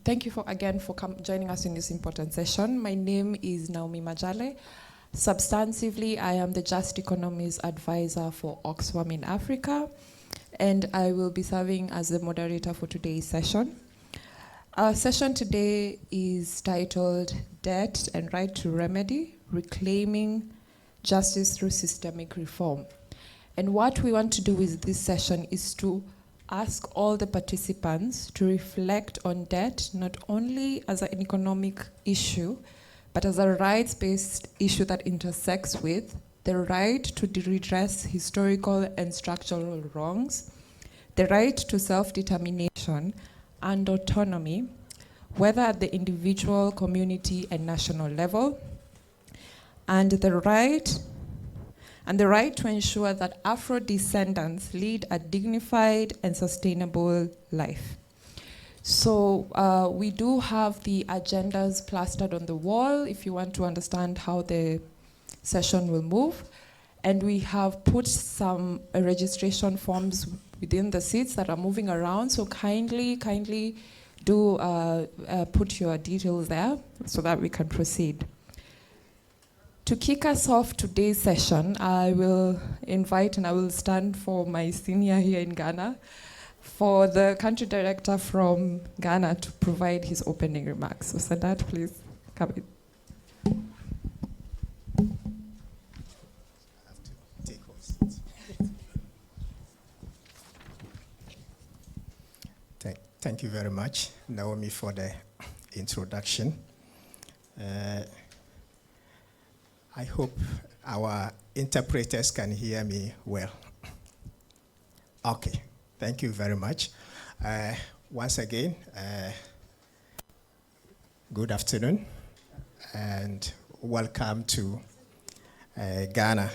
Thank you again for joining us in this important session. My name is Naomi Majale. Substantively, I am the Just Economies Advisor for Oxfam in Africa, and I will be serving as the moderator for today's session. Our session today is titled Debt and Right to Remedy, Reclaiming Justice Through Systemic Reform. And what we want to do with this session is to ask all the participants to reflect on debt, not only as an economic issue, but as a rights-based issue that intersects with the right to redress historical and structural wrongs, the right to self-determination and autonomy, whether at the individual, community, and national level, and the right to ensure that Afro-descendants lead a dignified and sustainable life. So we do have the agendas plastered on the wall if you want to understand how the session will move. And we have put some registration forms within the seats that are moving around. So kindly do put your details there so that we can proceed. To kick us off today's session, I will invite and I will stand for my senior here in Ghana, for the country director from Ghana to provide his opening remarks. So Sadat, please come in. I have to take all seats. Thank you very much, Naomi, for the introduction. I hope our interpreters can hear me well. Okay. Thank you very much. Once again, good afternoon and welcome to Ghana.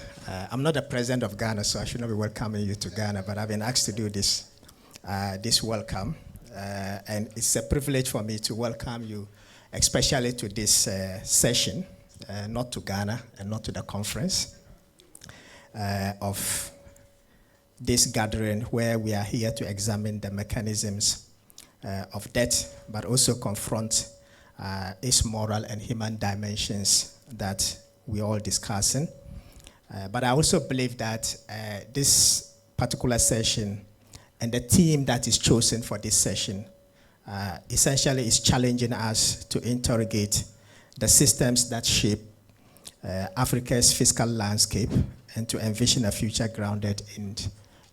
I'm not the president of Ghana, so I should not be welcoming you to Ghana, but I've been asked to do this welcome. And it's a privilege for me to welcome you, especially to this session, not to Ghana and not to the conference of this gathering where we are here to examine the mechanisms of debt, but also confront its moral and human dimensions that we're all discussing. But I also believe that this particular session and the theme that is chosen for this session essentially is challenging us to interrogate the systems that shape Africa's fiscal landscape and to envision a future grounded in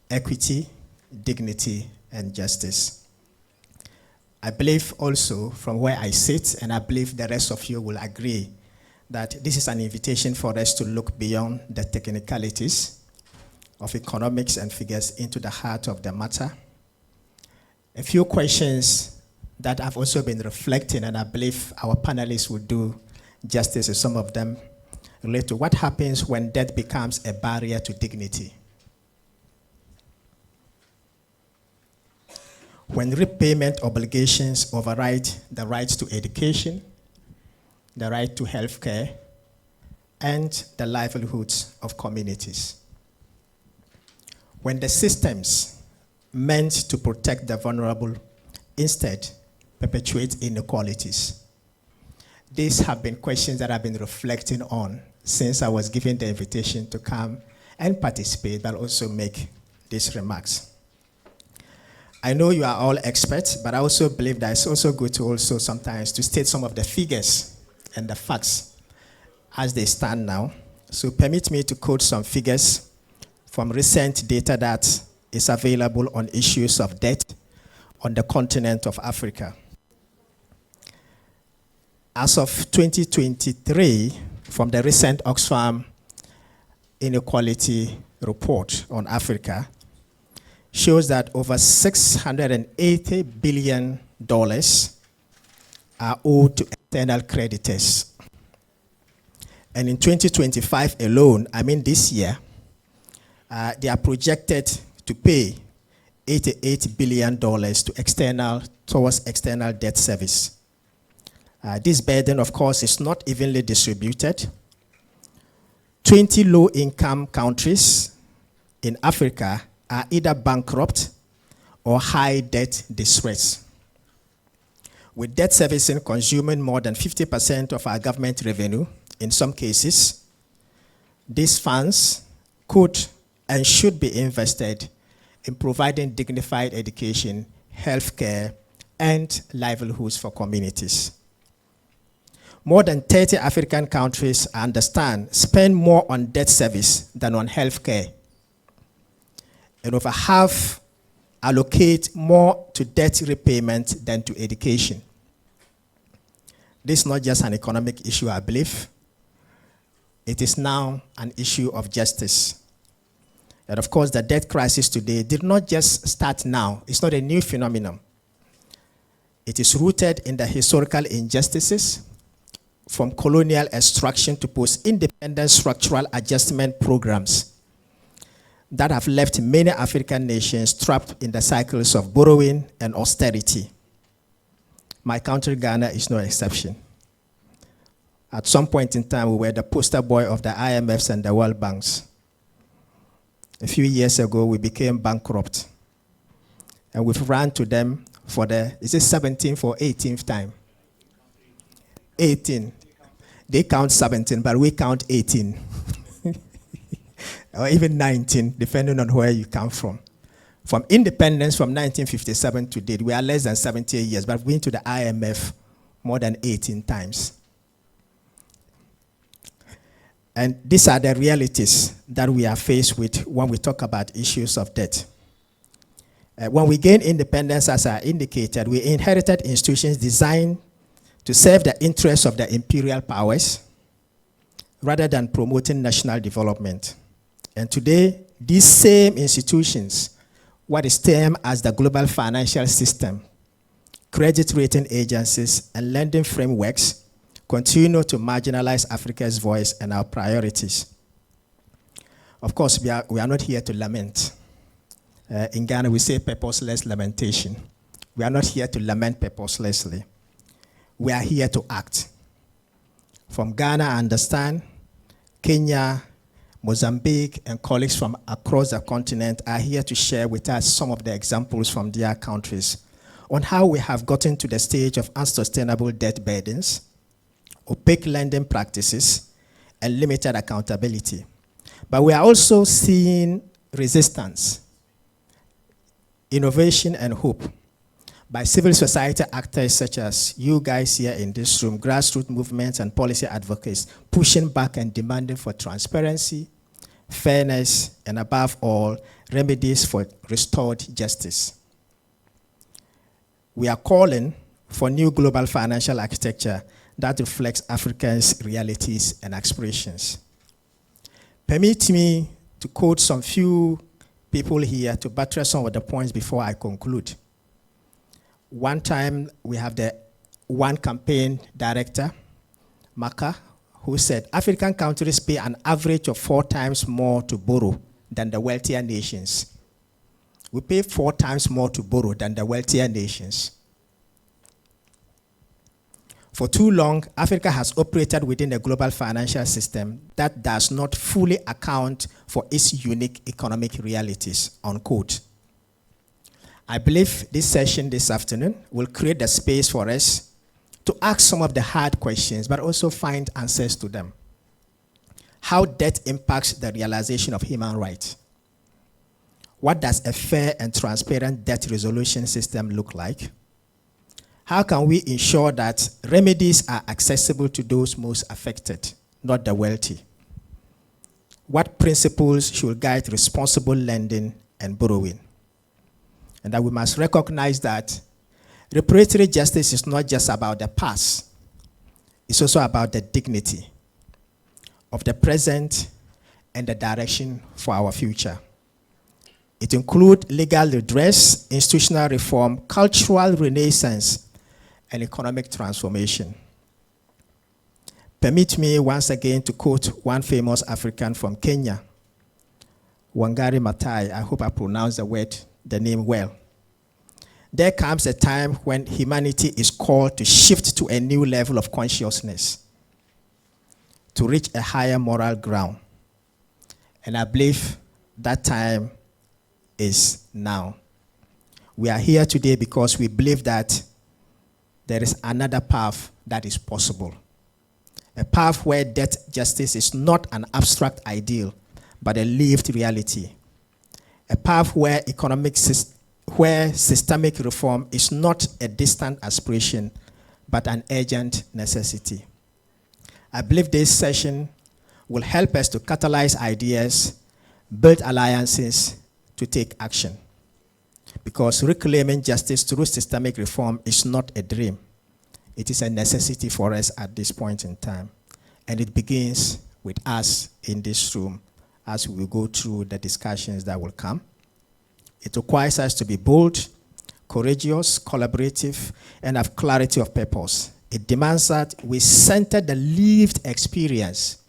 equity, dignity, and justice. I believe also from where I sit, and I believe the rest of you will agree, that this is an invitation for us to look beyond the technicalities of economics and figures into the heart of the matter. A few questions that I've also been reflecting, and I believe our panelists will do justice to some of them, relate to what happens when debt becomes a barrier to dignity. When repayment obligations override the right to education, the right to health care, and the livelihoods of communities. When the systems meant to protect the vulnerable instead perpetuate inequalities. These have been questions that I've been reflecting on since I was given the invitation to come and participate, but also make these remarks. I know you are all experts, but I also believe that it's also good to also sometimes to state some of the figures and the facts as they stand now. So permit me to quote some figures from recent data that is available on issues of debt on the continent of Africa. As of 2023, from the recent Oxfam inequality report on Africa, shows that over $680 billion are owed to external creditors. And in 2025 alone, I mean this year, they are projected to pay $88 billion towards external debt service. This burden, of course, is not evenly distributed. 20 low-income countries in Africa are either bankrupt or high debt distress. with debt servicing consuming more than 50% of our government revenue in some cases, these funds could and should be invested in providing dignified education, healthcare, and livelihoods for communities. More than 30 African countries, I understand, spend more on debt service than on healthcare. And over half allocate more to debt repayment than to education. This is not just an economic issue, I believe. It is now an issue of justice. And of course, the debt crisis today did not just start now. It's not a new phenomenon. It is rooted in the historical injustices from colonial extraction to post-independent structural adjustment programs that have left many African nations trapped in the cycles of borrowing and austerity. My country, Ghana, is no exception. At some point in time, we were the poster boy of the IMFs and the World Banks. A few years ago, we became bankrupt. And we've run to them for the, is it 17th or 18th time? 18. They count 17, but we count 18. Or even 19, depending on where you come from. From independence from 1957 to date, we are less than 70 years, but we've been to the IMF more than 18 times. And these are the realities that we are faced with when we talk about issues of debt. When we gained independence, as I indicated, we inherited institutions designed to serve the interests of the imperial powers rather than promoting national development. And today, these same institutions, what is termed as the global financial system, credit rating agencies, and lending frameworks continue to marginalize Africa's voice and our priorities. Of course, we are not here to lament. In Ghana, we say purposeless lamentation. We are not here to lament purposelessly. We are here to act. From Ghana, I understand, Kenya, Mozambique, and colleagues from across the continent are here to share with us some of the examples from their countries on how we have gotten to the stage of unsustainable debt burdens, opaque lending practices, and limited accountability. But we are also seeing resistance, innovation, and hope by civil society actors such as you guys here in this room, grassroots movements and policy advocates, pushing back and demanding for transparency, fairness, and above all, remedies for restored justice. We are calling for new global financial architecture that reflects Africans' realities and aspirations. Permit me to quote some few people here to buttress some of the points before I conclude. One time, we have the one campaign director, Maka, who said, African countries pay an average of 4 times more to borrow than the wealthier nations. We pay 4 times more to borrow than the wealthier nations. For too long, Africa has operated within a global financial system that does not fully account for its unique economic realities, unquote. I believe this session this afternoon will create the space for us to ask some of the hard questions, but also find answers to them. How debt impacts the realization of human rights? What does a fair and transparent debt resolution system look like? How can we ensure that remedies are accessible to those most affected, not the wealthy? What principles should guide responsible lending and borrowing? And that we must recognize that reparatory justice is not just about the past. It's also about the dignity of the present and the direction for our future. It includes legal redress, institutional reform, cultural renaissance, and economic transformation. Permit me once again to quote one famous African from Kenya, Wangari Maathai. I hope I pronounced the name well. There comes a time when humanity is called to shift to a new level of consciousness, to reach a higher moral ground. And I believe that time is now. We are here today because we believe that there is another path that is possible. A path where debt justice is not an abstract ideal, but a lived reality. A path where systemic reform is not a distant aspiration, but an urgent necessity. I believe this session will help us to catalyze ideas, build alliances, to take action. Because reclaiming justice through systemic reform is not a dream. It is a necessity for us at this point in time. And it begins with us in this room as we go through the discussions that will come. It requires us to be bold, courageous, collaborative, and have clarity of purpose. It demands that we center the lived experience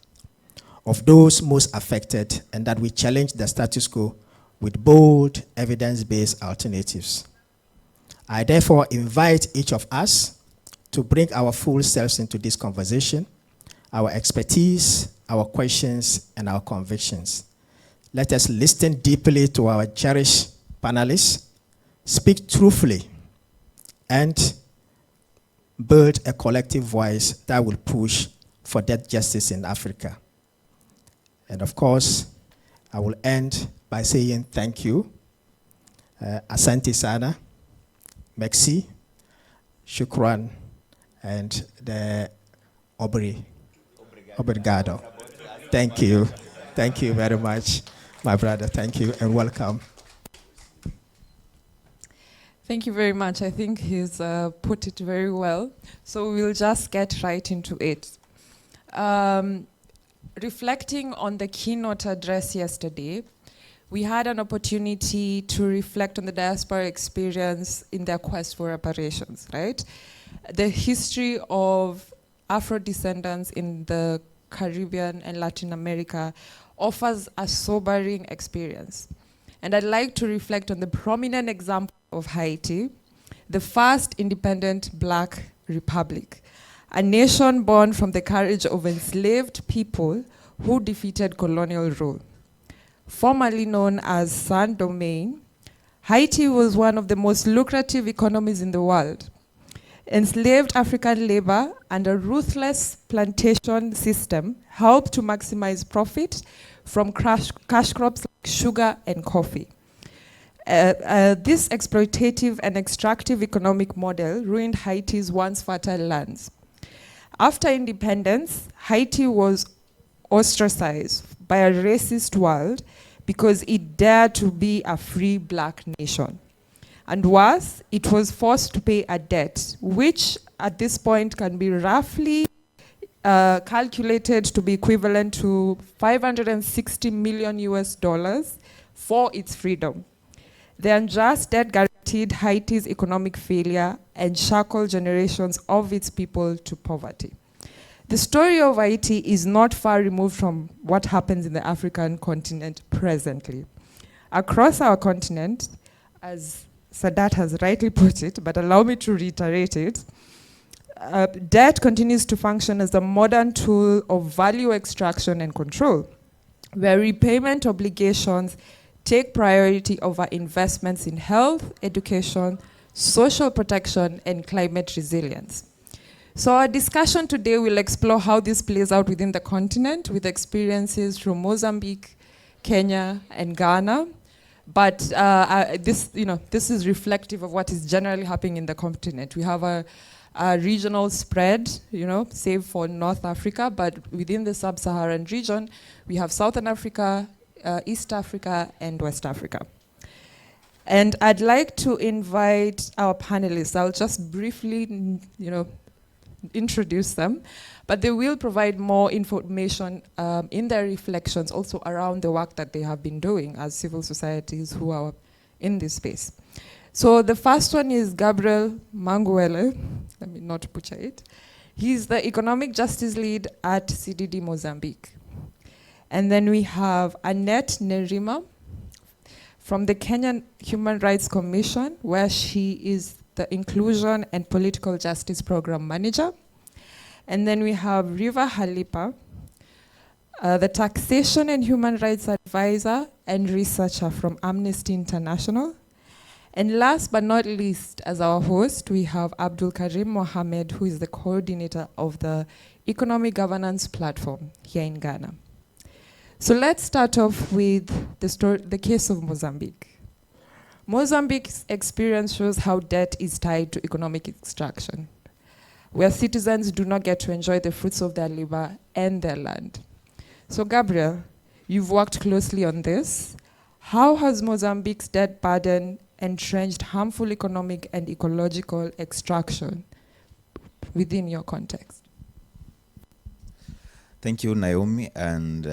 of those most affected and that we challenge the status quo with bold, evidence-based alternatives. I therefore invite each of us to bring our full selves into this conversation, our expertise, our questions, and our convictions. Let us listen deeply to our cherished panelists, speak truthfully, and build a collective voice that will push for debt justice in Africa. And of course, I will end by saying thank you. Asante sana, merci, shukran, and the obrigado. Thank you. Thank you very much, my brother. Thank you and welcome. Thank you very much. I think he's put it very well. So we'll just get right into it. Reflecting on the keynote address yesterday, we had an opportunity to reflect on the diaspora experience in their quest for reparations, right? The history of Afro-descendants in the Caribbean and Latin America offers a sobering experience. And I'd like to reflect on the prominent example of Haiti, the first independent Black republic, a nation born from the courage of enslaved people who defeated colonial rule. Formerly known as Saint-Domingue, Haiti was one of the most lucrative economies in the world. Enslaved African labor and a ruthless plantation system helped to maximize profit from cash crops like sugar and coffee. This exploitative and extractive economic model ruined Haiti's once fertile lands. After independence, Haiti was ostracized by a racist world because it dared to be a free Black nation. And worse, it was forced to pay a debt, which at this point can be roughly calculated to be equivalent to $560 million US for its freedom. The unjust debt guaranteed Haiti's economic failure and shackled generations of its people to poverty. The story of Haiti is not far removed from what happens in the African continent presently. Across our continent, as Sadat has rightly put it, but allow me to reiterate it, debt continues to function as a modern tool of value extraction and control, where repayment obligations take priority over investments in health, education, social protection, and climate resilience. So our discussion today will explore how this plays out within the continent with experiences from Mozambique, Kenya, and Ghana. But this is reflective of what is generally happening in the continent. We have a regional spread, save for North Africa, but within the sub-Saharan region, we have Southern Africa, East Africa, and West Africa. And I'd like to invite our panelists. I'll just briefly, introduce them, but they will provide more information in their reflections also around the work that they have been doing as civil societies who are in this space. So the first one is Gabriel Manguele. Let me not butcher it. He's the economic justice lead at CDD-Mozambique. And then we have Annette Nerima from the Kenyan Human Rights Commission, where she is the Inclusion and Political Justice Program Manager. And then we have Riva Halipa, the Taxation and Human Rights Advisor and Researcher from Amnesty International. And last but not least, as our host, we have Abdul Karim Mohammed, who is the coordinator of the Economic Governance Platform here in Ghana. So let's start off with the case of Mozambique. Mozambique's experience shows how debt is tied to economic extraction, where citizens do not get to enjoy the fruits of their labor and their land. So Gabriel, you've worked closely on this. How has Mozambique's debt burden entrenched harmful economic and ecological extraction within your context? Thank you, Naomi, and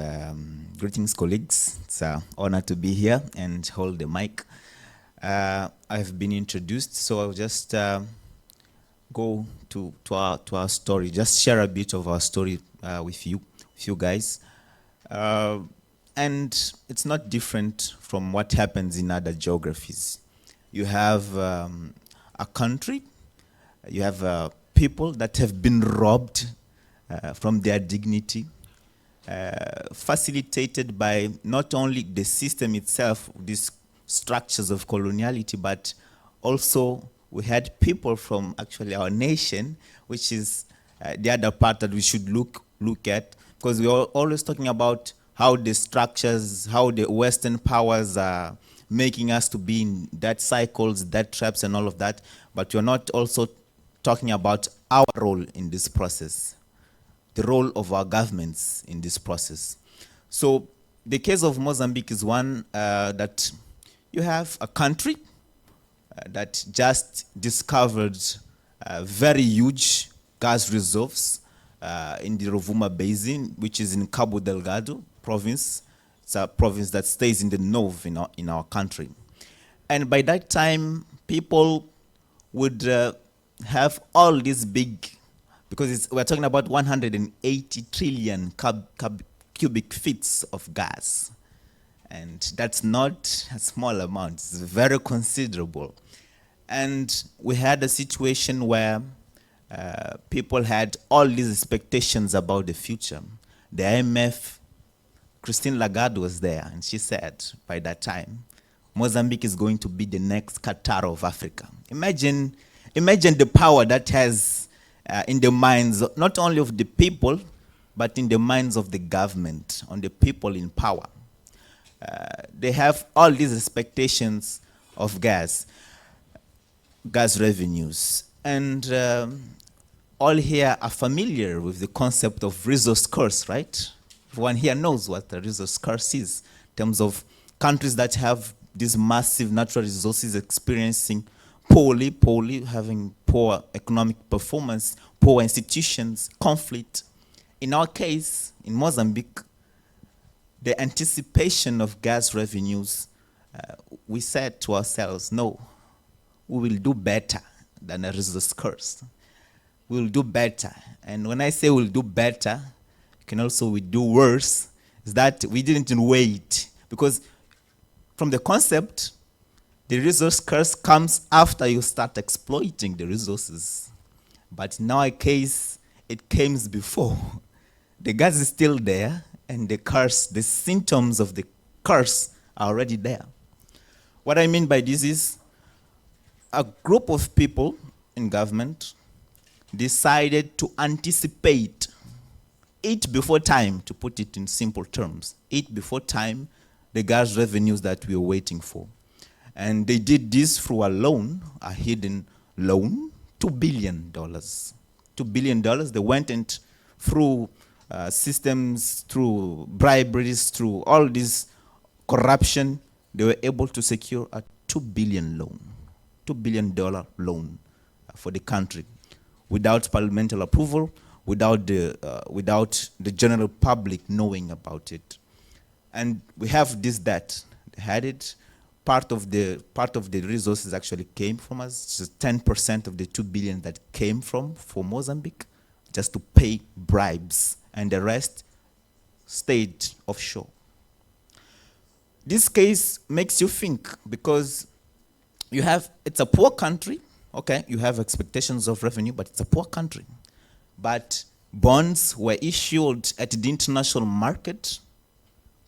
greetings, colleagues. It's an honor to be here and hold the mic. I've been introduced, so I'll just go to our story, just share a bit of our story with you guys. And it's not different from what happens in other geographies. You have a country, you have people that have been robbed from their dignity, facilitated by not only the system itself, these structures of coloniality, but also we had people from actually our nation, which is the other part that we should look at, because we are always talking about how the structures, how the Western powers are making us to be in debt cycles, debt traps and all of that, but we're not also talking about our role in this process, the role of our governments in this process. So the case of Mozambique is one that you have a country that just discovered very huge gas reserves in the Rovuma Basin, which is in Cabo Delgado province. It's a province that stays in the north in our country. And by that time, people would have all these big, because we're talking about 180 trillion cubic feet of gas. And that's not a small amount, it's very considerable. And we had a situation where people had all these expectations about the future. The IMF, Christine Lagarde was there, and she said by that time, Mozambique is going to be the next Qatar of Africa. Imagine the power that has in the minds, not only of the people, but in the minds of the government, on the people in power. They have all these expectations of gas revenues. And all here are familiar with the concept of resource curse, right? Everyone here knows what the resource curse is, in terms of countries that have these massive natural resources experiencing poorly, having poor economic performance, poor institutions, conflict. In our case, in Mozambique, the anticipation of gas revenues, we said to ourselves, no, we will do better than a resource curse. We'll do better. And when I say we'll do better, can also we do worse, is that we didn't wait. Because from the concept, the resource curse comes after you start exploiting the resources. But in our case, it comes before. The gas is still there, and the curse, the symptoms of the curse are already there. What I mean by this is a group of people in government decided to anticipate, eat before time, to put it in simple terms, eat before time the gas revenues that we were waiting for. And they did this through a loan, a hidden loan, $2 billion. $2 billion, they went in through systems, through briberies, through all this corruption, they were able to secure a $2 billion loan, $2 billion loan for the country, without parliamentary approval, without the general public knowing about it. And we have this debt. They had it. Part of the resources actually came from us. Just 10% of the 2 billion that came for Mozambique, just to pay bribes, and the rest stayed offshore. This case makes you think, because it's a poor country. Okay, you have expectations of revenue, but it's a poor country. But bonds were issued at the international market.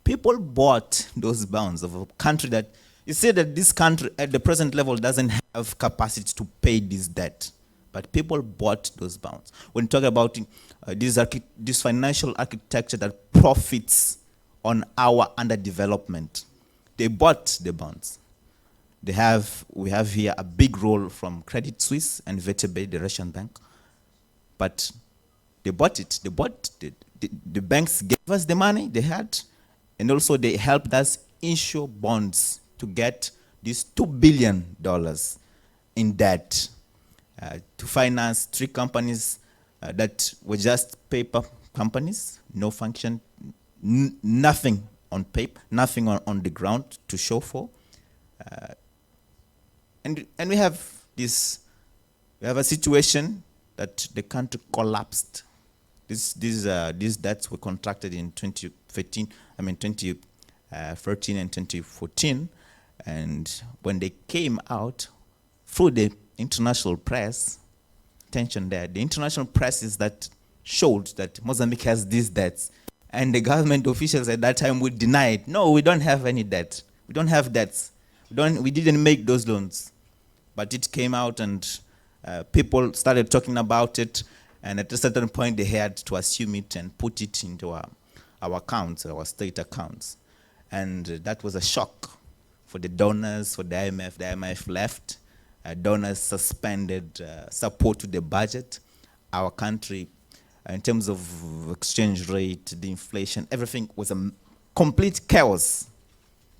People bought those bonds of a country that You see that this country at the present level doesn't have capacity to pay this debt, but people bought those bonds. When you talk about this financial architecture that profits on our underdevelopment, they bought the bonds. We have here a big role from Credit Suisse and VTB, the Russian bank, but they bought it. They bought the banks gave us the money they had, and also they helped us issue bonds to get these $2 billion in debt to finance 3 companies that were just paper companies, no function, nothing on paper, nothing on the ground to show for. And we have a situation that the country collapsed. These debts were contracted in 2013 and 2014, and when they came out through the international press, attention there, the international press is that showed that Mozambique has these debts, and the government officials at that time would deny it. No, we don't have any debt. We don't have debts. We didn't make those loans. But it came out, and people started talking about it, and at a certain point they had to assume it and put it into our accounts, our state accounts. And that was a shock for the donors, for the IMF. The IMF left. Donors suspended support to the budget. Our country, in terms of exchange rate, the inflation, everything was a complete chaos.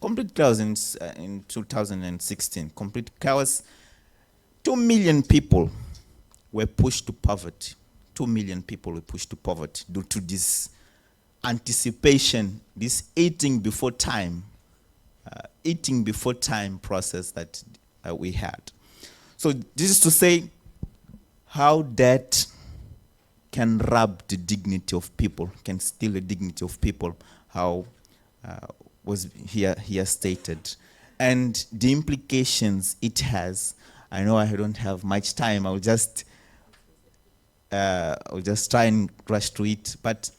Complete chaos in 2016. Complete chaos. 2 million people were pushed to poverty. 2 million people were pushed to poverty due to this anticipation, this eating before time process that we had. So this is to say how debt can rob the dignity of people, can steal the dignity of people, how was here stated. And the implications it has. I know I don't have much time. I'll just try and rush through it. But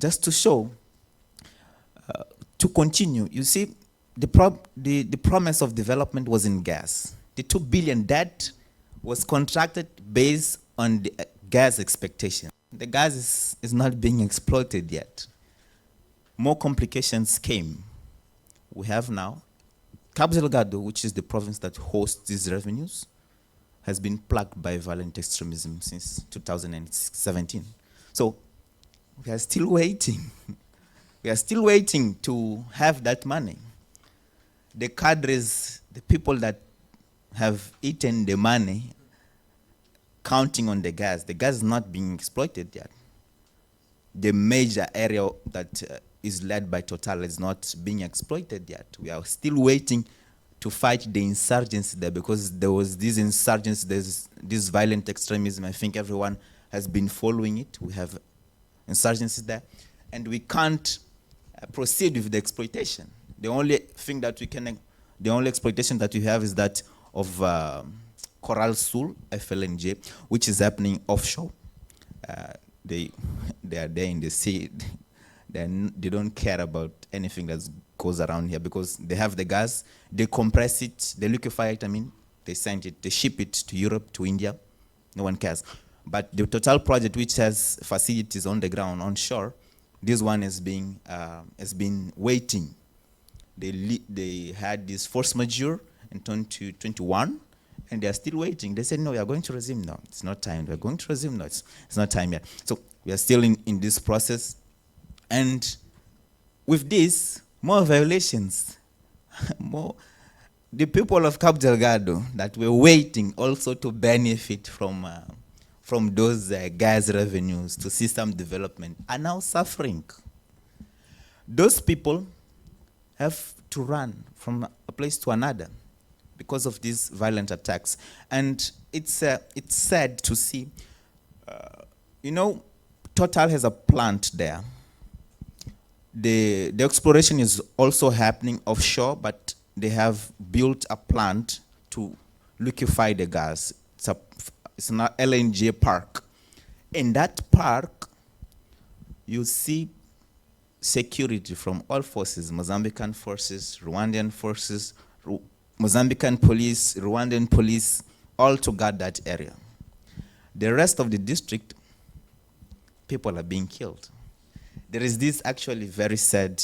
just to show, to continue, you see, the promise of development was in gas. The 2 billion debt was contracted based on the gas expectation. The gas is not being exploited yet. More complications came. We have now Cabo Delgado, which is the province that hosts these revenues, has been plagued by violent extremism since 2017. So we are still waiting. We are still waiting to have that money. The cadres, the people that have eaten the money, counting on the gas is not being exploited yet. The major area that is led by Total is not being exploited yet. We are still waiting to fight the insurgency there, because there was this insurgency, there's this violent extremism. I think everyone has been following it. We have insurgency there, and we can't proceed with the exploitation. The only exploitation that we have is that of Coral Sul, FLNG, which is happening offshore. They are there in the sea. They don't care about anything that goes around here, because they have the gas, they compress it, they liquefy it, they send it, they ship it to Europe, to India. No one cares. But the Total project, which has facilities on the ground, onshore, this one has been waiting. They had this force majeure in 2021, and they are still waiting. They said, no, we are going to resume now. It's not time. We are going to resume now. It's not time yet. So we are still in this process. And with this, more violations, the people of Cabo Delgado that were waiting also to benefit from those gas revenues to see some development are now suffering. Those people have to run from a place to another because of these violent attacks. And it's sad to see, Total has a plant there. The exploration is also happening offshore, but they have built a plant to liquefy the gas. It's an LNG park. In that park, you see security from all forces, Mozambican forces, Rwandan forces, Mozambican police, Rwandan police, all to guard that area. The rest of the district, people are being killed. There is this actually very sad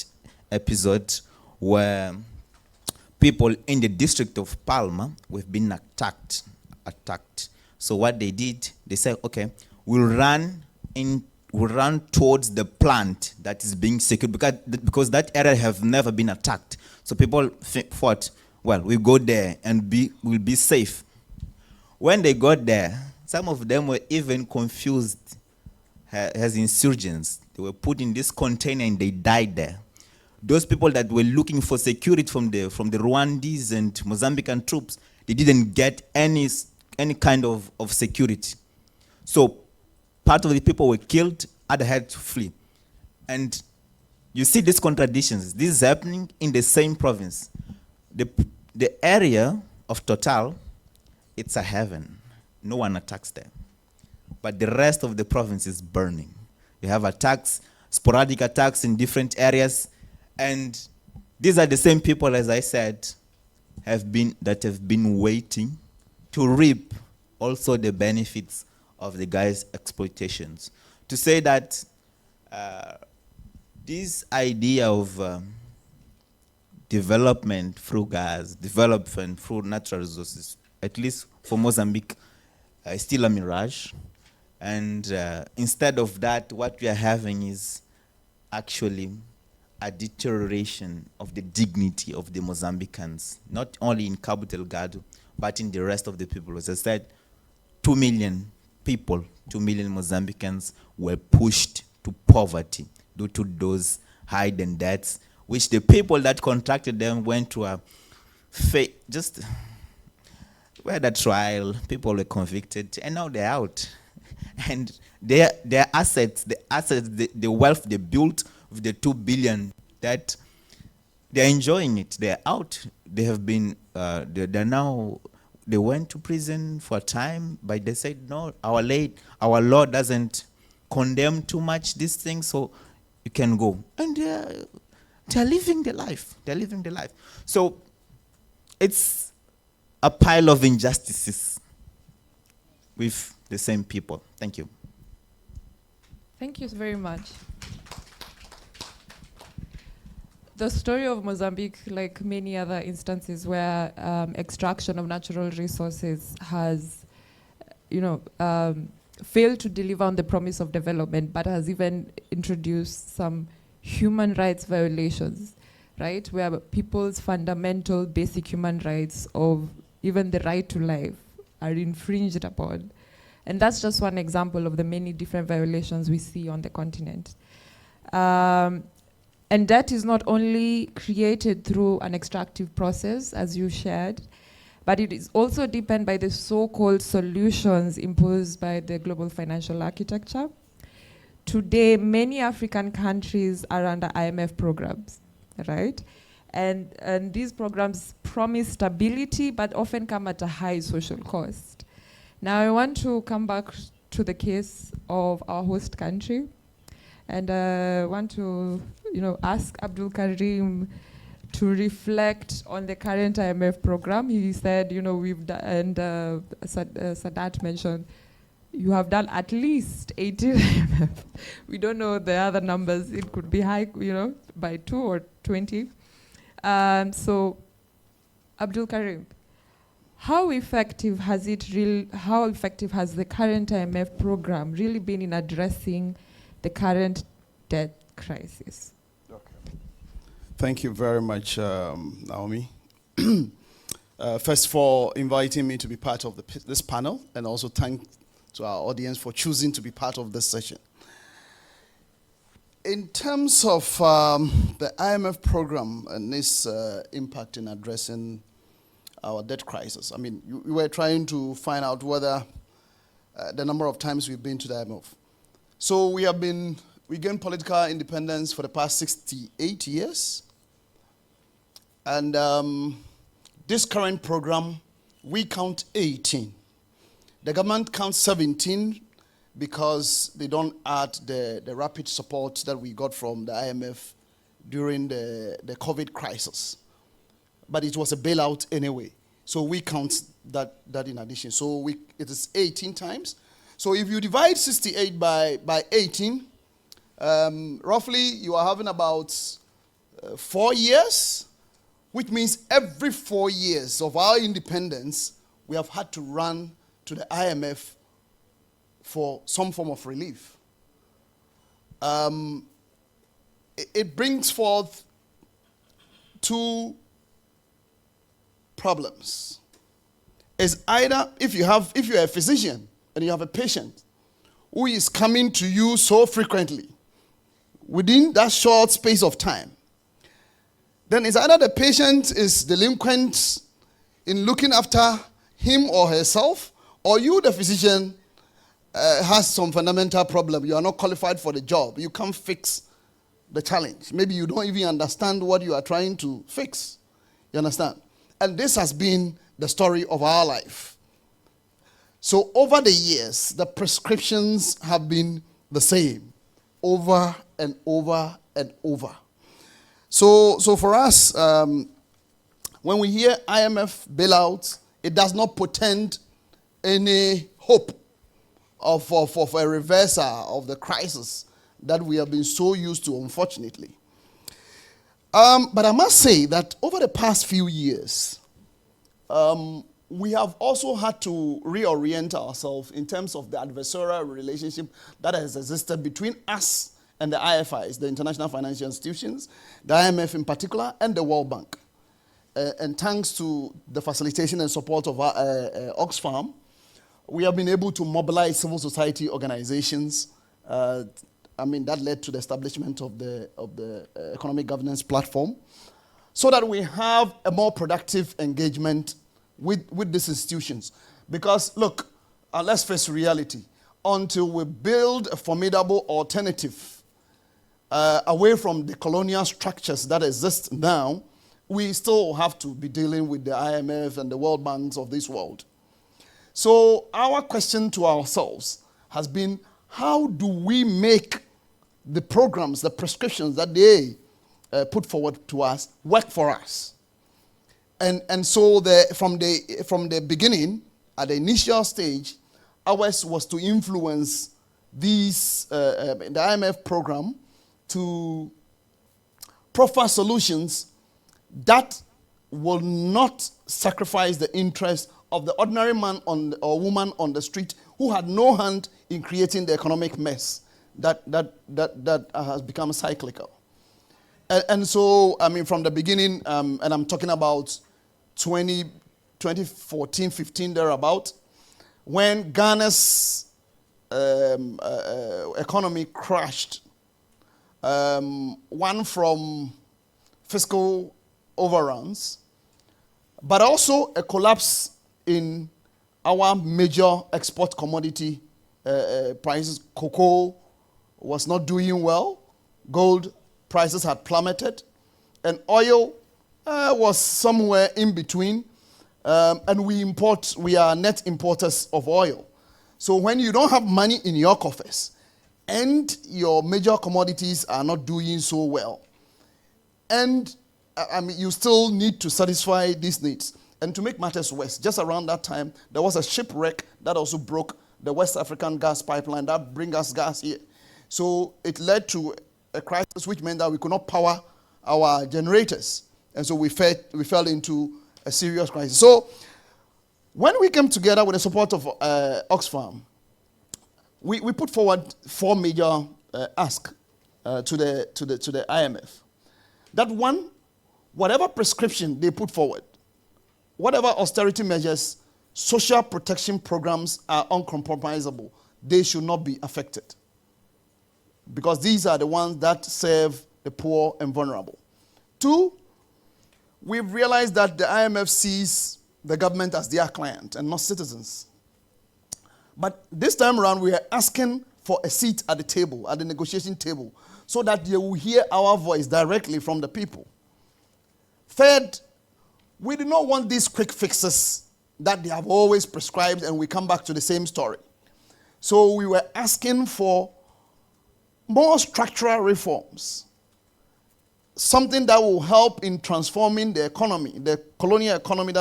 episode where people in the district of Palma have been attacked. So what they did, they said, okay, we'll run towards the plant that is being secured because that area have never been attacked. So people thought, well, we go there and we'll be safe. When they got there, some of them were even confused as insurgents. They were put in this container and they died there. Those people that were looking for security from the Rwandese and Mozambican troops, they didn't get any kind of security. So part of the people were killed, others had to flee. And you see these contradictions. This is happening in the same province. The area of Total, it's a heaven. No one attacks there. But the rest of the province is burning. You have attacks, sporadic attacks in different areas. And these are the same people, as I said, that have been waiting to reap also the benefits of the guys' exploitations. To say that this idea of development through gas, development through natural resources, at least for Mozambique, is still a mirage. And instead of that, what we are having is actually a deterioration of the dignity of the Mozambicans, not only in Cabo Delgado, but in the rest of the people. As I said, 2 million people, 2 million Mozambicans were pushed to poverty due to those hidden debts, which the people that contracted them went to a we had a trial, people were convicted, and now they're out. And their assets, the wealth they built with the 2 billion, that they're enjoying it. They're out. They have been, they went to prison for a time, but they said, no, our law doesn't condemn too much this thing, so you can go. And they're living the life. They're living the life. So it's a pile of injustices with the same people. Thank you. Thank you very much. The story of Mozambique, like many other instances where extraction of natural resources has, failed to deliver on the promise of development, but has even introduced some human rights violations, right? Where people's fundamental basic human rights of even the right to life are infringed upon. And that's just one example of the many different violations we see on the continent. And that is not only created through an extractive process, as you shared, but it is also deepened by the so-called solutions imposed by the global financial architecture. Today, many African countries are under IMF programs, right? And these programs promise stability, but often come at a high social cost. Now, I want to come back to the case of our host country, and I want to, ask Abdul Karim to reflect on the current IMF program. He said, we've done, and Sadat mentioned, you have done at least 18 IMF. We don't know the other numbers. It could be high, by 2 or 20. So, Abdul Karim, how effective has the current IMF program really been in addressing the current debt crisis? Okay. Thank you very much, Naomi. First for inviting me to be part of this panel, and also thank to our audience for choosing to be part of this session. In terms of the IMF program and its impact in addressing our debt crisis, we were trying to find out whether the number of times we've been to the IMF. So we gained political independence for the past 68 years. And this current program, we count 18. The government counts 17. because they don't add the rapid support that we got from the IMF during the COVID crisis. But it was a bailout anyway. So we count that in addition. So it is 18 times. So if you divide 68 by 18, roughly you are having about 4 years, which means every 4 years of our independence, we have had to run to the IMF for some form of relief. It brings forth two problems. It's either if you're a physician and you have a patient who is coming to you so frequently within that short space of time, then it's either the patient is delinquent in looking after him or herself, or you, the physician, has some fundamental problem. You are not qualified for the job. You can't fix the challenge. Maybe you don't even understand what you are trying to fix. You understand? And this has been the story of our life. So over the years, the prescriptions have been the same, over and over and over. So for us, when we hear IMF bailout, it does not portend any hope of a reversal of the crisis that we have been so used to, unfortunately. But I must say that over the past few years, we have also had to reorient ourselves in terms of the adversarial relationship that has existed between us and the IFIs, the international financial institutions, the IMF in particular, and the World Bank. And thanks to the facilitation and support of Oxfam, we have been able to mobilize civil society organizations. That led to the establishment of the economic governance platform, so that we have a more productive engagement with these institutions. Because look, let's face reality. Until we build a formidable alternative away from the colonial structures that exist now, we still have to be dealing with the IMF and the World Banks of this world. So our question to ourselves has been, how do we make the programs, the prescriptions that they put forward to us work for us? And so from the beginning, at the initial stage, ours was to influence the IMF program to proffer solutions that will not sacrifice the interest of the ordinary man or woman on the street who had no hand in creating the economic mess that has become cyclical. And so, from the beginning, and I'm talking about 2014, 15, thereabout, when Ghana's economy crashed, one from fiscal overruns, but also a collapse in our major export commodity prices. Cocoa was not doing well. Gold prices had plummeted. And oil was somewhere in between. And we are net importers of oil. So when you don't have money in your coffers and your major commodities are not doing so well, and you still need to satisfy these needs. And to make matters worse, just around that time, there was a shipwreck that also broke the West African gas pipeline that brings us gas here. So it led to a crisis which meant that we could not power our generators. And so we fell into a serious crisis. So when we came together with the support of Oxfam, we put forward 4 major asks to the IMF. That one, whatever prescription they put forward, whatever austerity measures, social protection programs are uncompromisable. They should not be affected, because these are the ones that serve the poor and vulnerable. 2, we've realized that the IMF sees the government as their client and not citizens. But this time around, we are asking for a seat at the table, at the negotiation table, so that they will hear our voice directly from the people. 3rd, we do not want these quick fixes that they have always prescribed, and we come back to the same story. So we were asking for more structural reforms, something that will help in transforming the economy, the colonial economy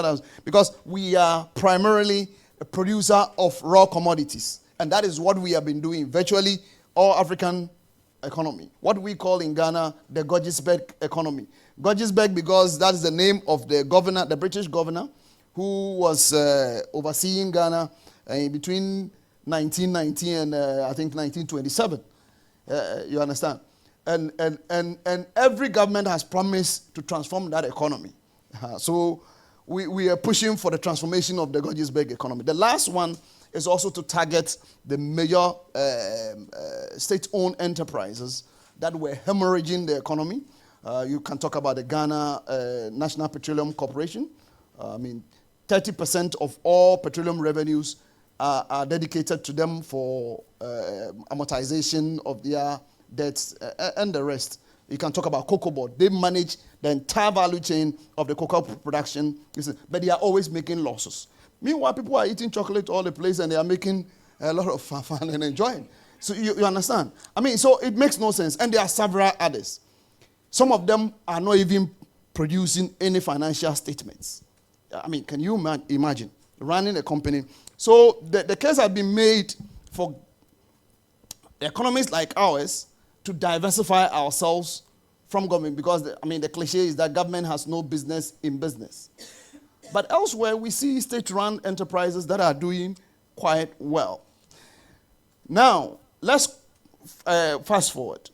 because we are primarily a producer of raw commodities. And that is what we have been doing, virtually all African economy. What we call in Ghana, the Goggisberg economy. Goggisberg because that is the name of the governor, the British governor, who was overseeing Ghana between 1990 and I think 1927. You understand? And every government has promised to transform that economy. So we are pushing for the transformation of the Goggisberg economy. The last one is also to target the major state-owned enterprises that were hemorrhaging the economy. You can talk about the Ghana National Petroleum Corporation. 30% of all petroleum revenues are dedicated to them for amortization of their debts and the rest. You can talk about cocoa board. They manage the entire value chain of the cocoa production, but they are always making losses. Meanwhile, people are eating chocolate all the place and they are making a lot of fun and enjoying. So you understand? So it makes no sense. And there are several others. Some of them are not even producing any financial statements. Can you imagine running a company? So the case has been made for economies like ours to diversify ourselves from government because, the cliche is that government has no business in business. But elsewhere, we see state-run enterprises that are doing quite well. Now, let's fast forward.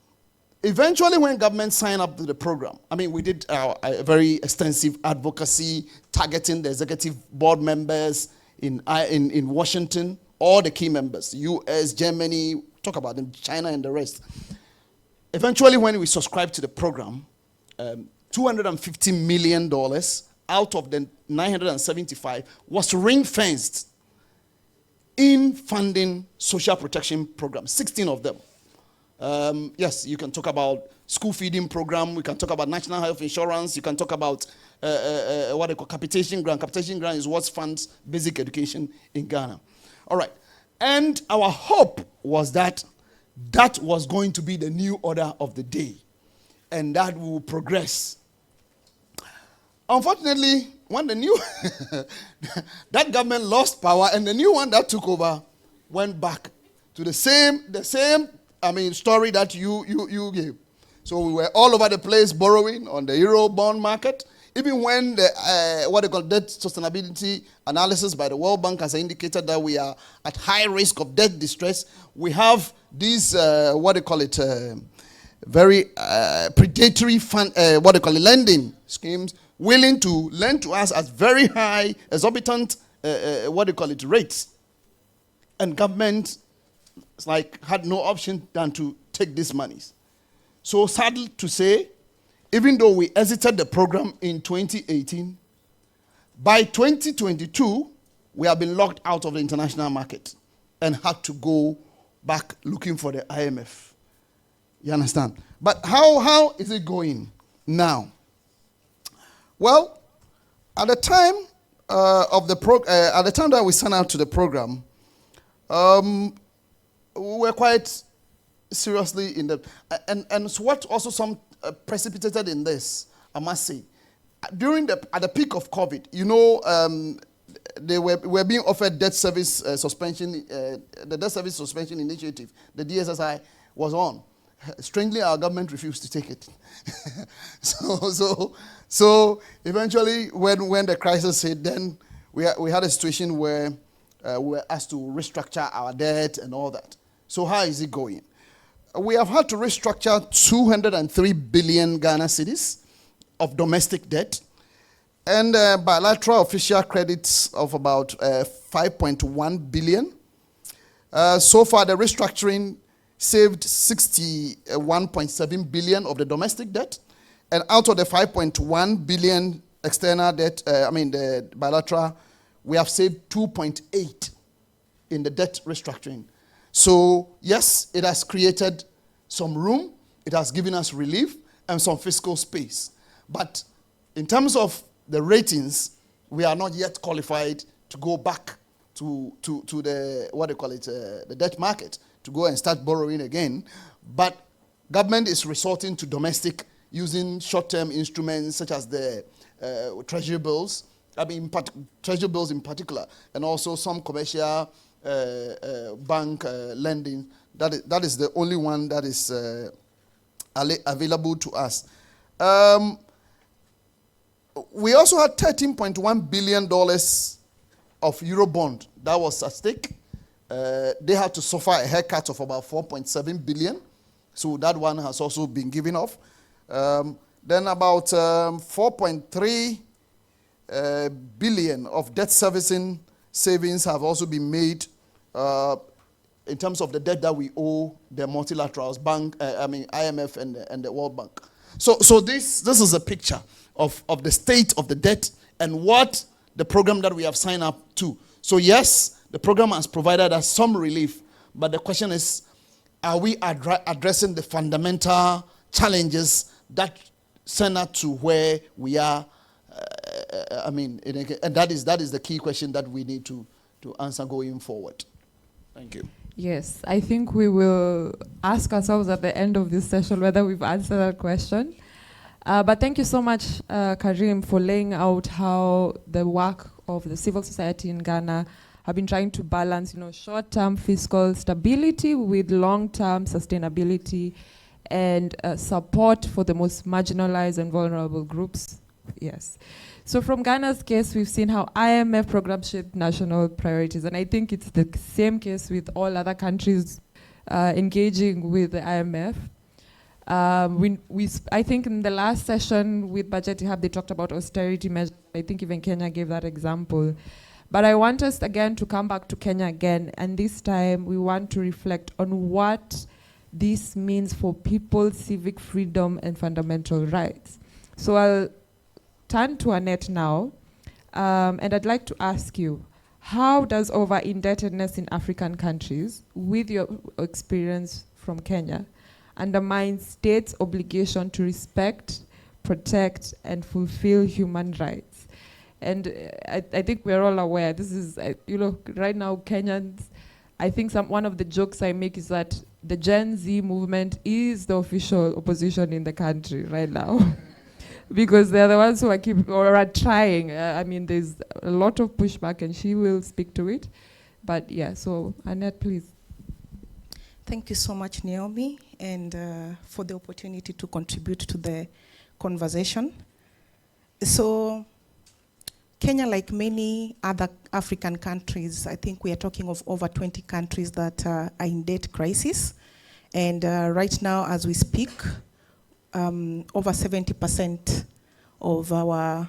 Eventually, when government signed up to the program, we did a very extensive advocacy targeting the executive board members in Washington, all the key members, US, Germany, talk about them, China and the rest. Eventually, when we subscribed to the program, $250 million out of the 975 was ring-fenced in funding social protection programs, 16 of them. Yes, you can talk about school feeding program, we can talk about national health insurance, you can talk about what they call capitation grant. Capitation grant is what funds basic education in Ghana. All right. And our hope was that was going to be the new order of the day, and that will progress. Unfortunately, when the new that government lost power, and the new one that took over went back to the same story that you gave. So we were all over the place borrowing on the euro bond market. Even when the debt sustainability analysis by the World Bank has indicated that we are at high risk of debt distress, we have these very predatory lending schemes willing to lend to us at very high, exorbitant rates, and government had no option than to take these monies. So sadly to say, even though we exited the program in 2018, by 2022, we have been locked out of the international market and had to go back looking for the IMF. You understand? But how is it going now? Well, at the time at the time that we signed out to the program, we were quite seriously in the and so what also some precipitated in this, I must say, at the peak of COVID, they were being offered debt service suspension. The debt service suspension initiative, the DSSI, was on. Strangely, our government refused to take it. So eventually, when the crisis hit, then we had a situation where we were asked to restructure our debt and all that. So how is it going? We have had to restructure 203 billion Ghana cedis of domestic debt and bilateral official credits of about 5.1 billion. So far, the restructuring saved 61.7 billion of the domestic debt, and out of the 5.1 billion external debt, the bilateral, we have saved 2.8 in the debt restructuring. So, yes, it has created some room, it has given us relief and some fiscal space. But in terms of the ratings, we are not yet qualified to go back to the, what they call it, the debt market to go and start borrowing again. But government is resorting to domestic, using short-term instruments such as the treasury bills, treasury bills in particular, and also some commercial bank lending. That is the only one that is available to us. We also had $13.1 billion of Eurobond that was at stake. They had to suffer a haircut of about 4.7 billion. So that one has also been given off. Then about 4.3 billion of debt servicing savings have also been made in terms of the debt that we owe the multilaterals, IMF and the World Bank. So this is a picture of the state of the debt and what the program that we have signed up to. So yes, the program has provided us some relief, but the question is, are we addressing the fundamental challenges that send us to where we are? And that is the key question that we need to answer going forward. Thank you. Yes, I think we will ask ourselves at the end of this session whether we've answered that question. But thank you so much, Karim, for laying out how the work of the civil society in Ghana have been trying to balance, short-term fiscal stability with long-term sustainability and support for the most marginalized and vulnerable groups. Yes. So from Ghana's case, we've seen how IMF program shaped national priorities, and I think it's the same case with all other countries engaging with the IMF. I think in the last session with Budget Hub, they talked about austerity measures. I think even Kenya gave that example. But I want us again to come back to Kenya again, and this time we want to reflect on what this means for people's civic freedom and fundamental rights. So I'll turn to Annette now, and I'd like to ask you, how does over-indebtedness in African countries, with your experience from Kenya, undermine states' obligation to respect, protect, and fulfill human rights? And I think we're all aware, this is, right now Kenyans, I think one of the jokes I make is that the Gen Z movement is the official opposition in the country right now. Because they're the ones who are trying. There's a lot of pushback, and she will speak to it. But yeah, so Annette, please. Thank you so much, Naomi, and for the opportunity to contribute to the conversation. So Kenya, like many other African countries, I think we are talking of over 20 countries that are in debt crisis. And right now, as we speak, over 70% of our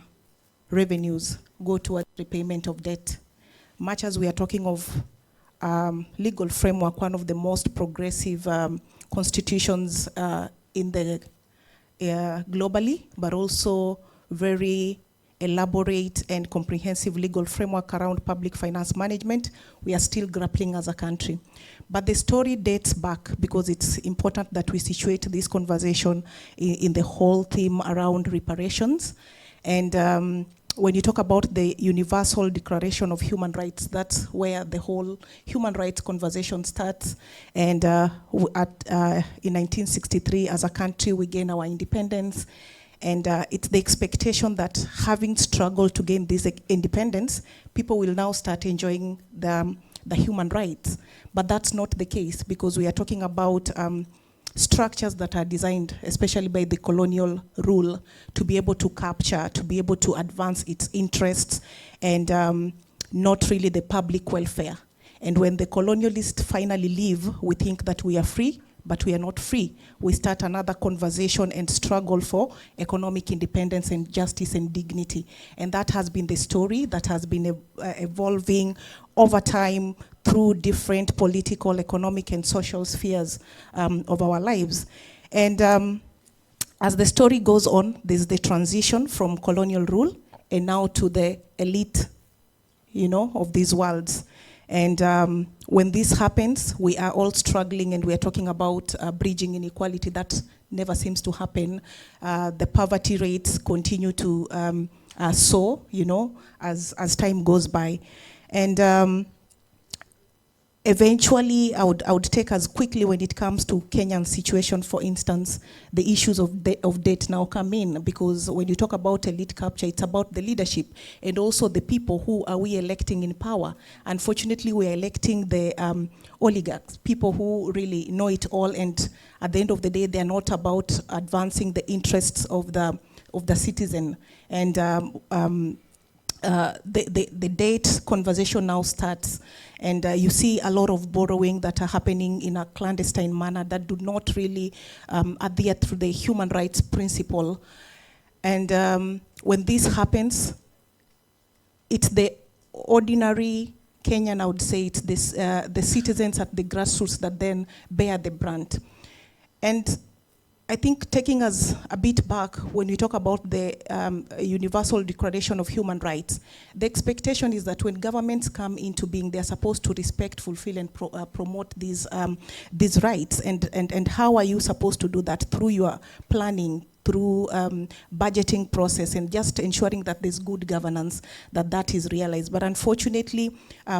revenues go towards repayment of debt. Much as we are talking of legal framework, one of the most progressive constitutions in the globally, but also very elaborate and comprehensive legal framework around public finance management, we are still grappling as a country. But the story dates back because it's important that we situate this conversation in the whole theme around reparations. And when you talk about the Universal Declaration of Human Rights, that's where the whole human rights conversation starts. And in 1963, as a country, we gain our independence. And it's the expectation that having struggled to gain this independence, people will now start enjoying the human rights. But that's not the case, because we are talking about structures that are designed, especially by the colonial rule, to be able to capture, to be able to advance its interests, and not really the public welfare. And when the colonialists finally leave, we think that we are free, but we are not free. We start another conversation and struggle for economic independence and justice and dignity. And that has been the story that has been evolving over time through different political, economic, and social spheres of our lives. And as the story goes on, there's the transition from colonial rule and now to the elite, of these worlds. And when this happens, we are all struggling, and we are talking about bridging inequality that never seems to happen. The poverty rates continue to soar, as time goes by. And eventually, I would take us quickly when it comes to Kenyan situation. For instance, the issues of debt now come in, because when you talk about elite capture, it's about the leadership and also the people who are we electing in power. Unfortunately, we are electing the oligarchs, people who really know it all, and at the end of the day, they are not about advancing the interests of the citizen. And the debt conversation now starts, and you see a lot of borrowing that are happening in a clandestine manner that do not really adhere to the human rights principle. And when this happens, it's the ordinary Kenyan, I would say, it's this, the citizens at the grassroots that then bear the brunt. And I think taking us a bit back, when we talk about the Universal Declaration of Human Rights, the expectation is that when governments come into being, they're supposed to respect, fulfill, and promote these rights. And how are you supposed to do that? Through your planning, through budgeting process, and just ensuring that there's good governance, that is realized. But unfortunately,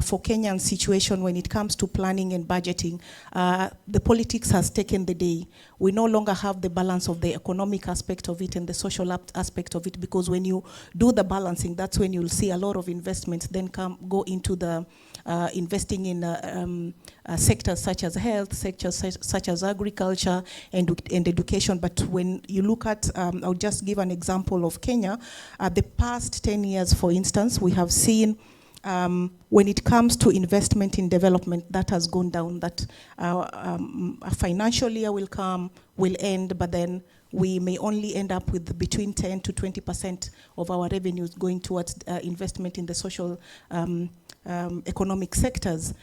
for Kenyan situation, when it comes to planning and budgeting, the politics has taken the day. We no longer have the balance of the economic aspect of it and the social aspect of it, because when you do the balancing, that's when you'll see a lot of investments then go into the investing in sectors such as health, sectors such as agriculture and education. But when you look at, I'll just give an example of Kenya. The past 10 years, for instance, we have seen when it comes to investment in development, that has gone down, that a financial year will end, but then we may only end up with between 10 to 20% of our revenues going towards investment in the social economic sectors.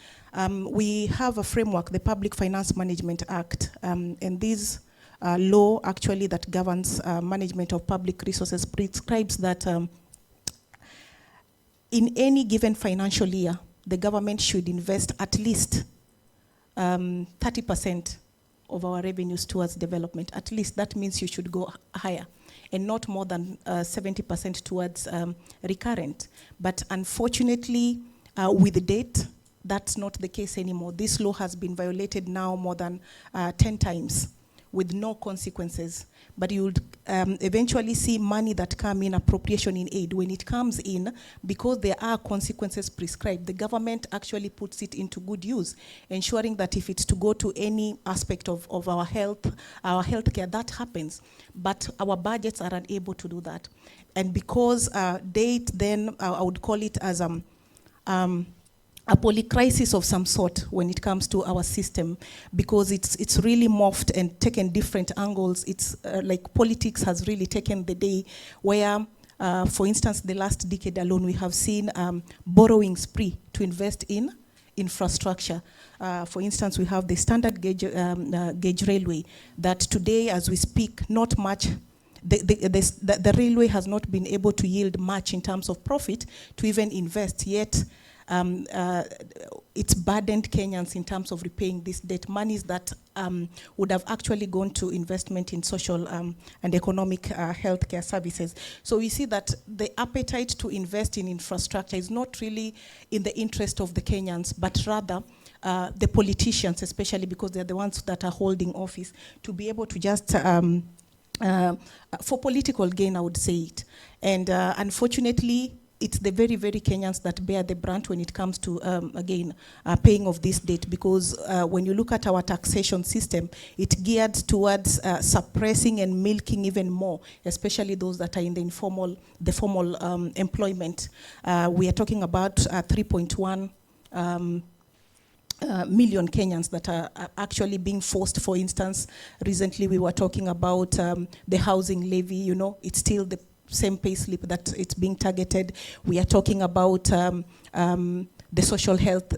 We have a framework, the Public Finance Management Act, and this law actually that governs management of public resources prescribes that in any given financial year, the government should invest at least 30% of our revenues towards development. At least that means you should go higher, and not more than 70% towards recurrent. But unfortunately, with debt, that's not the case anymore. This law has been violated now more than 10 times with no consequences. But you would eventually see money that come in, appropriation in aid. When it comes in, because there are consequences prescribed, the government actually puts it into good use, ensuring that if it's to go to any aspect of our healthcare, that happens. But our budgets are unable to do that. And because debt, then I would call it as a polycrisis of some sort when it comes to our system, because it's really morphed and taken different angles. It's like politics has really taken the day, where, for instance, the last decade alone, we have seen borrowing spree to invest in infrastructure. For instance, we have the standard gauge railway that today, as we speak, not much. The railway has not been able to yield much in terms of profit to even invest yet. It's burdened Kenyans in terms of repaying this debt, monies that would have actually gone to investment in social and economic healthcare services. So we see that the appetite to invest in infrastructure is not really in the interest of the Kenyans, but rather the politicians, especially because they're the ones that are holding office, to be able to just for political gain, I would say it. And unfortunately, it's the very, very Kenyans that bear the brunt when it comes to, again, paying of this debt, because when you look at our taxation system, it's geared towards suppressing and milking even more, especially those that are in the formal employment. We are talking about 3.1 million Kenyans that are actually being forced. For instance, recently we were talking about the housing levy. You know, it's still the same pay slip that it's being targeted. We are talking about the social health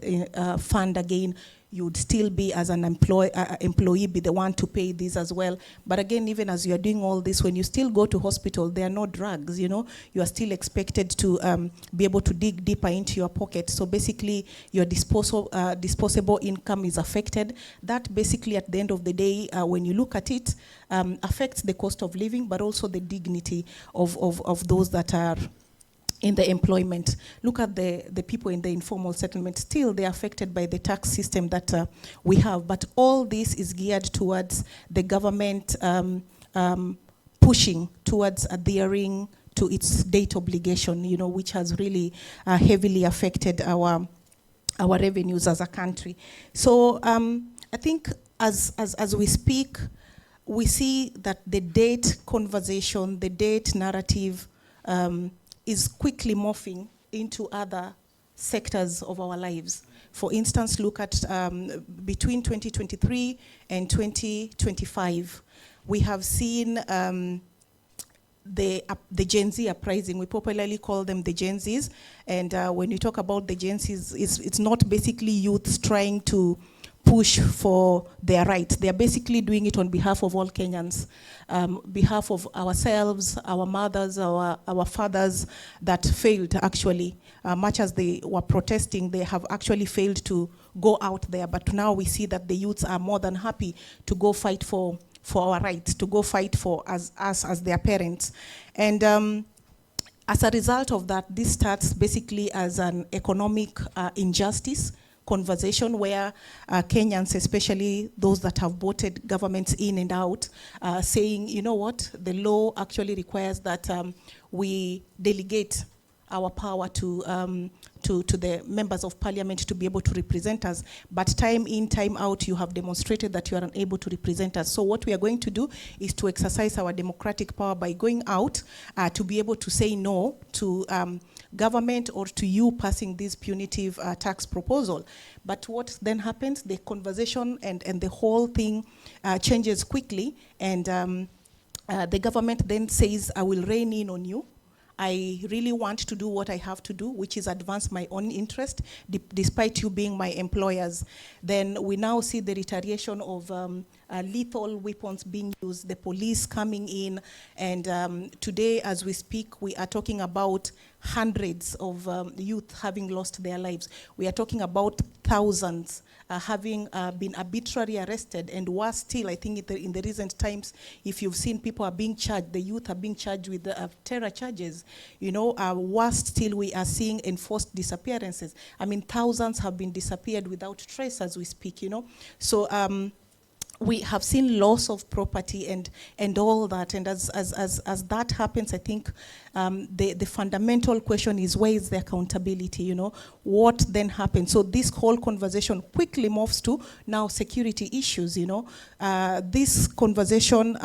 fund again. You would still be, as an employee, be the one to pay this as well. But again, even as you are doing all this, when you still go to hospital, there are no drugs, you know. You are still expected to be able to dig deeper into your pocket. So basically, your disposable income is affected. That basically, at the end of the day, when you look at it, affects the cost of living, but also the dignity of those that are in the employment. Look at the people in the informal settlement. Still, they're affected by the tax system that we have. But all this is geared towards the government pushing towards adhering to its debt obligation, you know, which has really heavily affected our revenues as a country. So I think as we speak, we see that the debt conversation, the debt narrative is quickly morphing into other sectors of our lives. For instance, look at between 2023 and 2025, we have seen the Gen Z uprising. We popularly call them the Gen Zs. And when you talk about the Gen Zs, it's not basically youths trying to push for their rights. They are basically doing it on behalf of all Kenyans, behalf of ourselves, our mothers, our fathers that failed actually. Much as they were protesting, they have actually failed to go out there. But now we see that the youths are more than happy to go fight for our rights, to go fight for us as their parents. And as a result of that, this starts basically as an economic injustice conversation where Kenyans, especially those that have voted governments in and out, saying, you know what, the law actually requires that we delegate our power to the members of parliament to be able to represent us. But time in, time out, you have demonstrated that you are unable to represent us. So what we are going to do is to exercise our democratic power by going out to be able to say no to government or to you passing this punitive tax proposal. But what then happens, the conversation and the whole thing changes quickly, and the government then says, I will rein in on you. I really want to do what I have to do, which is advance my own interest, despite you being my employers. Then we now see the retaliation of lethal weapons being used, the police coming in, and today, as we speak, we are talking about hundreds of youth having lost their lives. We are talking about thousands having been arbitrarily arrested, and worse still, I think in the recent times, if you've seen people are being charged, the youth are being charged with terror charges. You know, worse still, we are seeing enforced disappearances. I mean, thousands have been disappeared without trace as we speak, you know. So we have seen loss of property and all that, and as that happens, I think the fundamental question is, where is the accountability, you know? What then happens? So this whole conversation quickly morphs to now security issues, you know? This conversation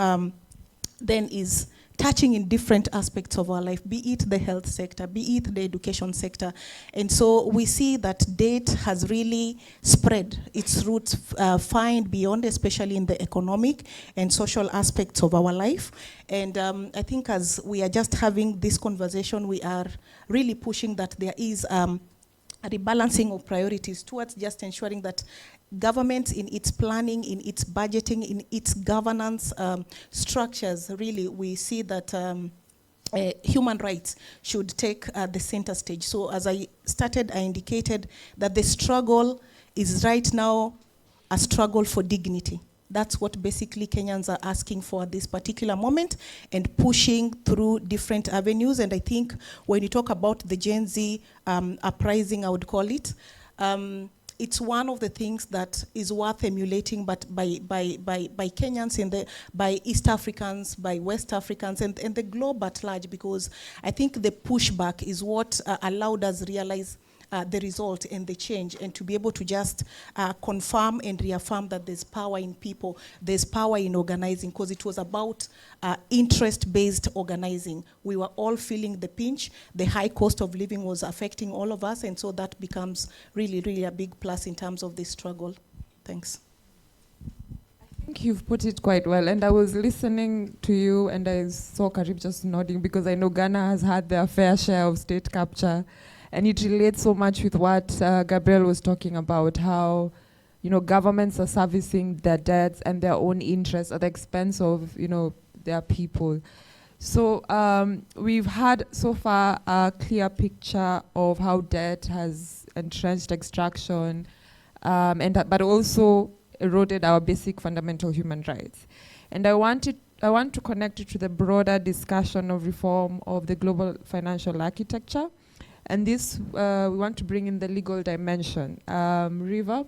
then is touching in different aspects of our life, be it the health sector, be it the education sector. And so we see that debt has really spread its roots far beyond, especially in the economic and social aspects of our life. And I think as we are just having this conversation, we are really pushing that there is a rebalancing of priorities towards just ensuring that government in its planning, in its budgeting, in its governance structures, really we see that human rights should take the center stage. So as I started, I indicated that the struggle is right now a struggle for dignity. That's what basically Kenyans are asking for at this particular moment and pushing through different avenues. And I think when you talk about the Gen Z uprising, I would call it, it's one of the things that is worth emulating, but by Kenyans, by East Africans, by West Africans, and the globe at large, because I think the pushback is what allowed us realize the result and the change, and to be able to just confirm and reaffirm that there's power in people, there's power in organizing, because it was about interest-based organizing. We were all feeling the pinch. The high cost of living was affecting all of us, and so that becomes really, really a big plus in terms of this struggle. Thanks. I think you've put it quite well, and I was listening to you and I saw Karib just nodding, because I know Ghana has had their fair share of state capture. And it relates so much with what Gabriel was talking about, how, you know, governments are servicing their debts and their own interests at the expense of, you know, their people. So we've had so far a clear picture of how debt has entrenched extraction, but also eroded our basic fundamental human rights. And I wanted I want to connect it to the broader discussion of reform of the global financial architecture. And this, we want to bring in the legal dimension. Riva,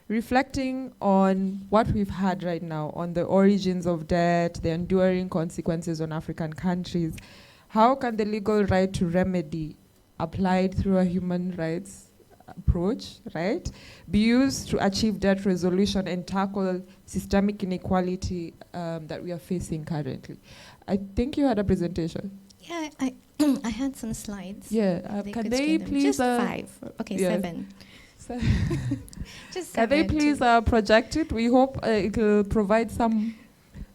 reflecting on what we've had right now, on the origins of debt, the enduring consequences on African countries, how can the legal right to remedy, applied through a human rights approach, right, be used to achieve debt resolution and tackle systemic inequality that we are facing currently? I think you had a presentation. Yeah, I had some slides. Yeah, can they please... Just 5. Okay, yeah. 7. Just 7. Can they please project it? We hope it will provide some...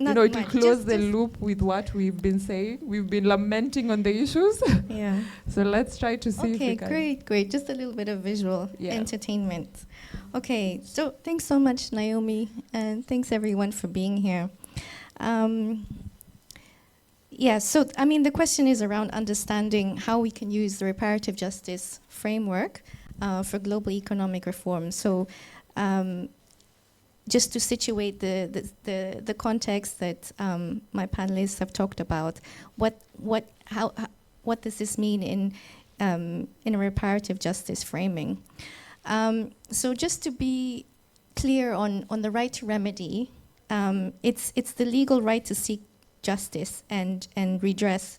Not it will much. close the loop with what we've been saying. We've been lamenting on the issues. Yeah. So let's try to see if we can... Okay, great. Just a little bit of visual entertainment. Okay, so thanks so much, Naomi, and thanks everyone for being here. So I mean, the question is around understanding how we can use the reparative justice framework for global economic reform. So just to situate the context that my panelists have talked about, what does this mean in a reparative justice framing? So just to be clear on the right to remedy, it's the legal right to seek justice and redress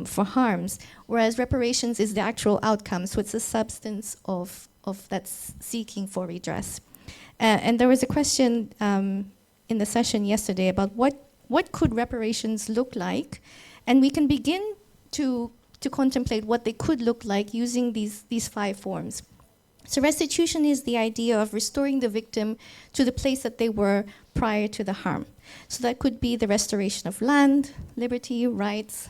for harms, whereas reparations is the actual outcome, so it's the substance of that seeking for redress. And there was a question in the session yesterday about what could reparations look like, and we can begin to contemplate what they could look like using these 5 forms. So restitution is the idea of restoring the victim to the place that they were prior to the harm. So that could be the restoration of land, liberty, rights,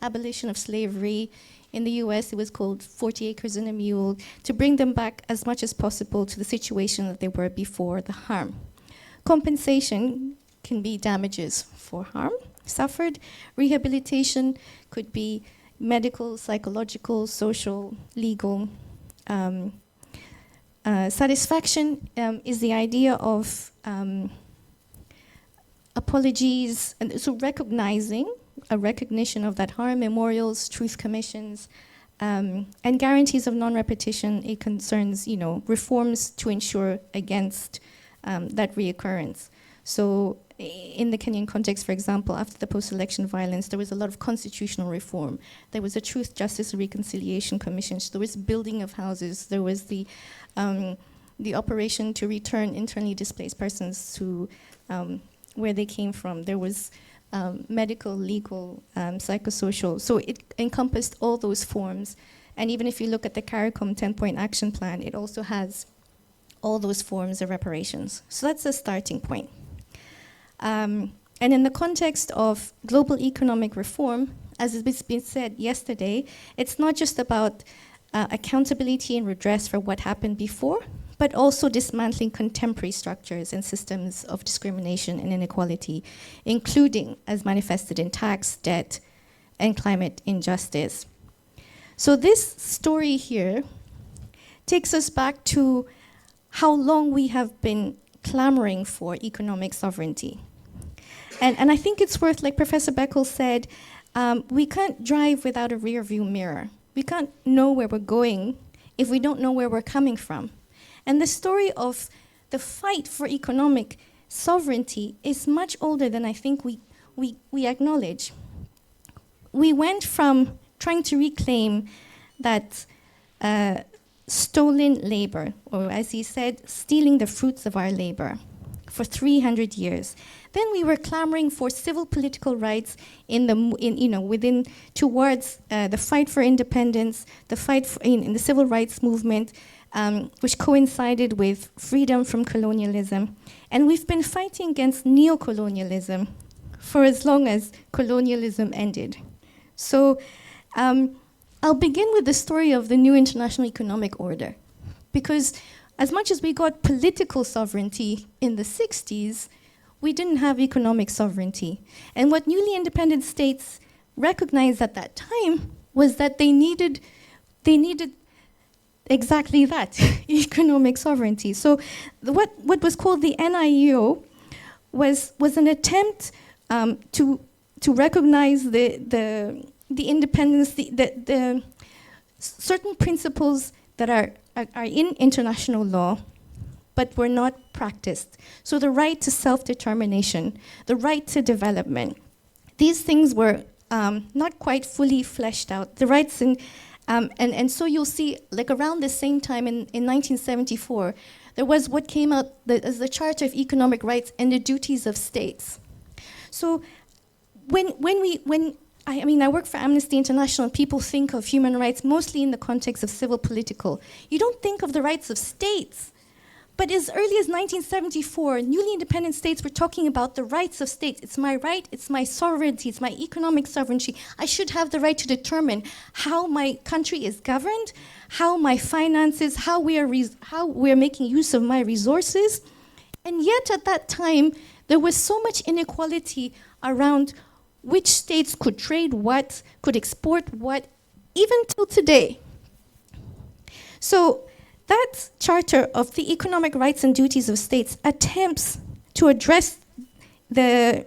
abolition of slavery. In the US, it was called 40 acres and a mule, to bring them back as much as possible to the situation that they were before the harm. Compensation can be damages for harm suffered. Rehabilitation could be medical, psychological, social, legal. Satisfaction is the idea of apologies, and so recognizing a recognition of that harm, memorials, truth commissions, and guarantees of non-repetition. It concerns, reforms to ensure against that reoccurrence. So in the Kenyan context, for example, after the post-election violence, there was a lot of constitutional reform. There was a Truth, Justice, and Reconciliation Commission. So there was building of houses. There was the operation to return internally displaced persons to where they came from. There was medical, legal, psychosocial. So it encompassed all those forms. And even if you look at the CARICOM 10-point action plan, it also has all those forms of reparations. So that's a starting point. And in the context of global economic reform, as it's been said yesterday, it's not just about accountability and redress for what happened before, but also dismantling contemporary structures and systems of discrimination and inequality, including as manifested in tax, debt, and climate injustice. So this story here takes us back to how long we have been clamoring for economic sovereignty. And I think it's worth, like Professor Beckel said, we can't drive without a rear view mirror. We can't know where we're going if we don't know where we're coming from. And the story of the fight for economic sovereignty is much older than I think we acknowledge. We went from trying to reclaim that stolen labor, or as he said, stealing the fruits of our labor for 300 years. Then we were clamoring for civil political rights towards the fight for independence, the fight in the civil rights movement, which coincided with freedom from colonialism. And we've been fighting against neo-colonialism for as long as colonialism ended. So I'll begin with the story of the new international economic order, because as much as we got political sovereignty in the 60s, we didn't have economic sovereignty. And what newly independent states recognized at that time was that they needed exactly that, economic sovereignty. So what was called the NIEO was an attempt to recognize the independence, the certain principles that are in international law, but were not practiced. So the right to self-determination, the right to development, these things were not quite fully fleshed out. The rights and so you'll see, like around the same time in 1974, there was what came out as the Charter of Economic Rights and the Duties of States. So I work for Amnesty International, and people think of human rights mostly in the context of civil political. You don't think of the rights of states. But as early as 1974, newly independent states were talking about the rights of states. It's my right, it's my sovereignty, it's my economic sovereignty. I should have the right to determine how my country is governed, how my finances, how we are making use of my resources. And yet at that time, there was so much inequality around which states could trade what, could export what, even till today. So that Charter of the Economic Rights and Duties of States attempts to address the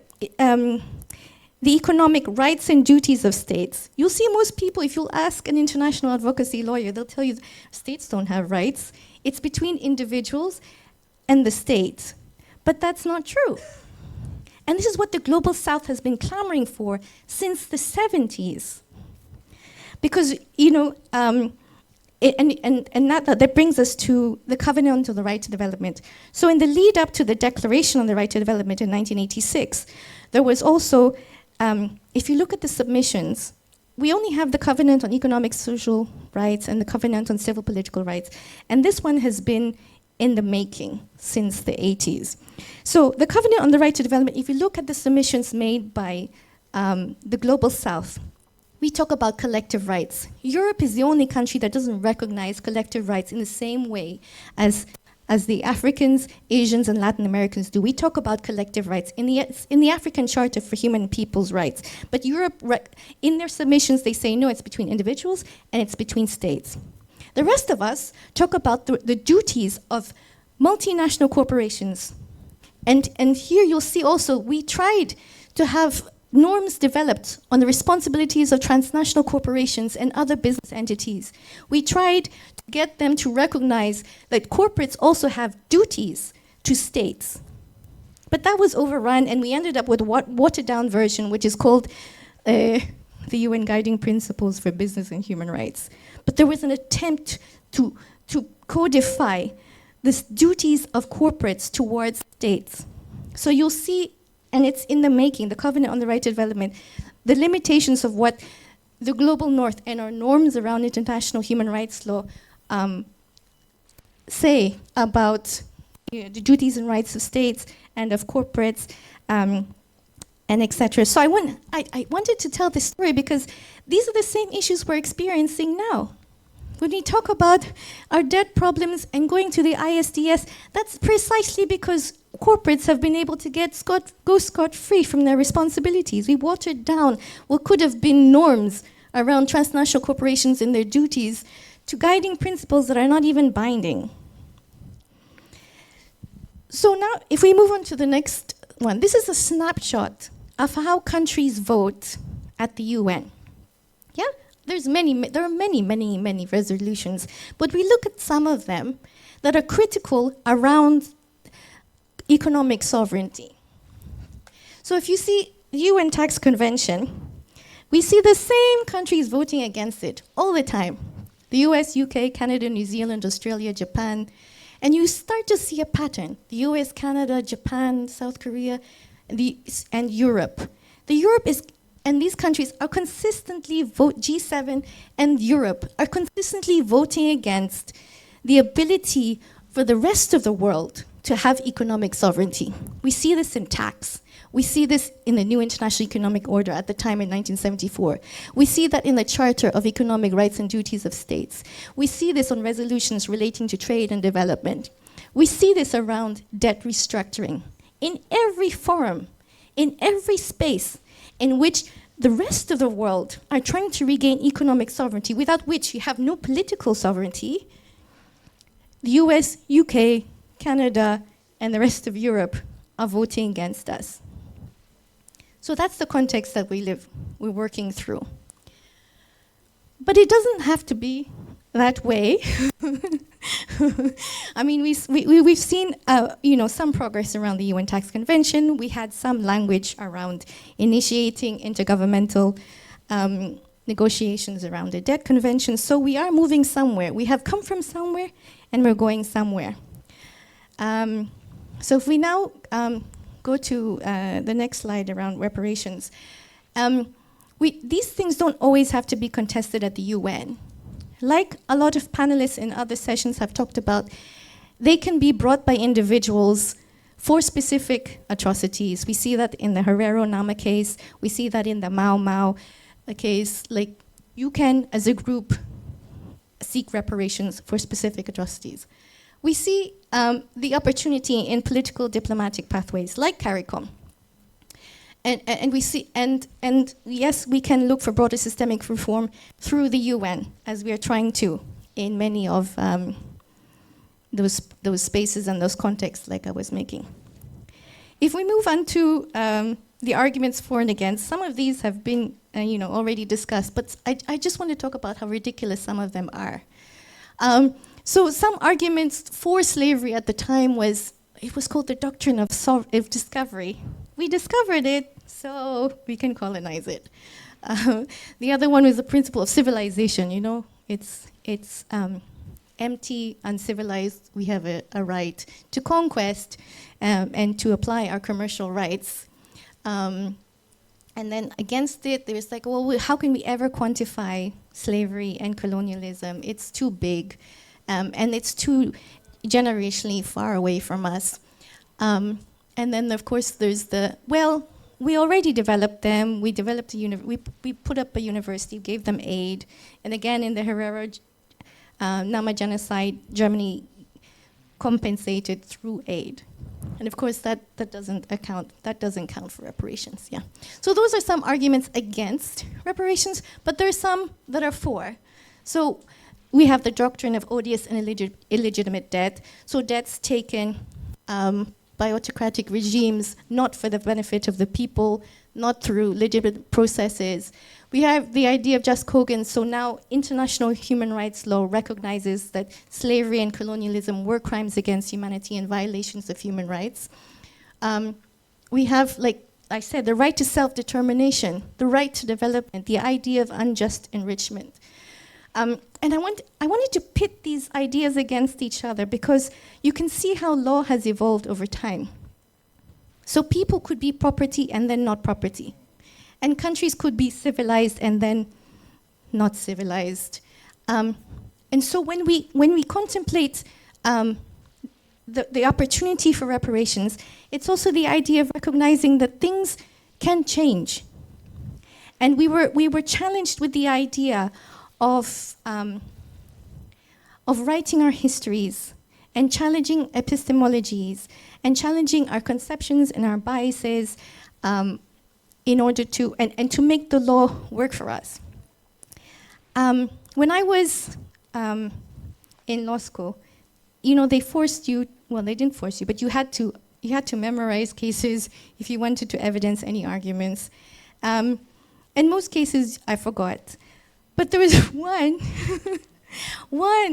economic rights and duties of states. You'll see most people, if you'll ask an international advocacy lawyer, they'll tell you states don't have rights. It's between individuals and the state. But that's not true. And this is what the Global South has been clamoring for since the 70s. Because, that brings us to the Covenant on the Right to Development. So in the lead up to the Declaration on the Right to Development in 1986, there was also, if you look at the submissions, we only have the Covenant on Economic Social Rights and the Covenant on Civil Political Rights. And this one has been in the making since the 80s. So the Covenant on the Right to Development, if you look at the submissions made by the Global South, we talk about collective rights. Europe is the only country that doesn't recognize collective rights in the same way as the Africans, Asians, and Latin Americans do. We talk about collective rights in the African Charter for Human People's Rights. But Europe, in their submissions, they say, no, it's between individuals and it's between states. The rest of us talk about the duties of multinational corporations. And here you'll see also, we tried to have norms developed on the responsibilities of transnational corporations and other business entities. We tried to get them to recognize that corporates also have duties to states. But that was overrun, and we ended up with a watered-down version, which is called the UN Guiding Principles for Business and Human Rights. But there was an attempt to codify these duties of corporates towards states. So you'll see, and it's in the making, the Covenant on the Right to Development, the limitations of what the global north and our norms around international human rights law say about the duties and rights of states and of corporates, and etc. So I wanted to tell this story because these are the same issues we're experiencing now. When we talk about our debt problems and going to the ISDS, that's precisely because corporates have been able to go scot-free from their responsibilities. We watered down what could have been norms around transnational corporations and their duties to guiding principles that are not even binding. So now, if we move on to the next one, this is a snapshot of how countries vote at the UN. Yeah? There are many resolutions, but we look at some of them that are critical around economic sovereignty. So if you see the UN Tax Convention, we see the same countries voting against it all the time. The US, UK, Canada, New Zealand, Australia, Japan. And you start to see a pattern. The US, Canada, Japan, South Korea, and Europe. And these countries are consistently G7 and Europe are consistently voting against the ability for the rest of the world to have economic sovereignty. We see this in tax. We see this in the new international economic order at the time in 1974. We see that in the Charter of Economic Rights and Duties of States. We see this on resolutions relating to trade and development. We see this around debt restructuring. In every forum, in every space in which the rest of the world are trying to regain economic sovereignty, without which you have no political sovereignty, the US, UK, Canada, and the rest of Europe are voting against us. So that's the context that we're working through. But it doesn't have to be that way. I mean, we've seen some progress around the UN Tax Convention. We had some language around initiating intergovernmental negotiations around the debt convention. So we are moving somewhere. We have come from somewhere, and we're going somewhere. So if we now go to the next slide around reparations, these things don't always have to be contested at the UN. Like a lot of panelists in other sessions have talked about, they can be brought by individuals for specific atrocities. We see that in the Herero Nama case. We see that in the Mau Mau case. Like, you can, as a group, seek reparations for specific atrocities. We see the opportunity in political diplomatic pathways, like CARICOM. And we see, and yes, we can look for broader systemic reform through the UN, as we are trying to in many of those spaces and those contexts, like I was making. If we move on to the arguments for and against, some of these have been already discussed, but I just want to talk about how ridiculous some of them are. So some arguments for slavery at the time was called the doctrine of discovery. We discovered it, so we can colonize it. The other one was the principle of civilization. It's empty, uncivilized. We have a right to conquest and to apply our commercial rights. And then against it, there's like, well, how can we ever quantify slavery and colonialism? It's too big, and it's too generationally far away from us. And then, of course, there's we already developed them. We developed we put up a university, gave them aid. And again, in the Herero Nama genocide, Germany compensated through aid. And of course, that doesn't count for reparations, yeah. So those are some arguments against reparations, but there are some that are for. So we have the doctrine of odious and illegitimate debt. So debts taken by autocratic regimes, not for the benefit of the people, not through legitimate processes. We have the idea of just cogence. So now international human rights law recognizes that slavery and colonialism were crimes against humanity and violations of human rights. We have, like I said, the right to self-determination, the right to development, the idea of unjust enrichment. And I wanted to pit these ideas against each other because you can see how law has evolved over time. So people could be property and then not property. And countries could be civilized and then not civilized. And so when we contemplate the opportunity for reparations, it's also the idea of recognizing that things can change. And we were challenged with the idea of writing our histories and challenging epistemologies and challenging our conceptions and our biases in order to, and to make the law work for us. When I was in law school, they forced you, well, they didn't force you, but you had to memorize cases if you wanted to evidence any arguments. In most cases, I forgot. But there was one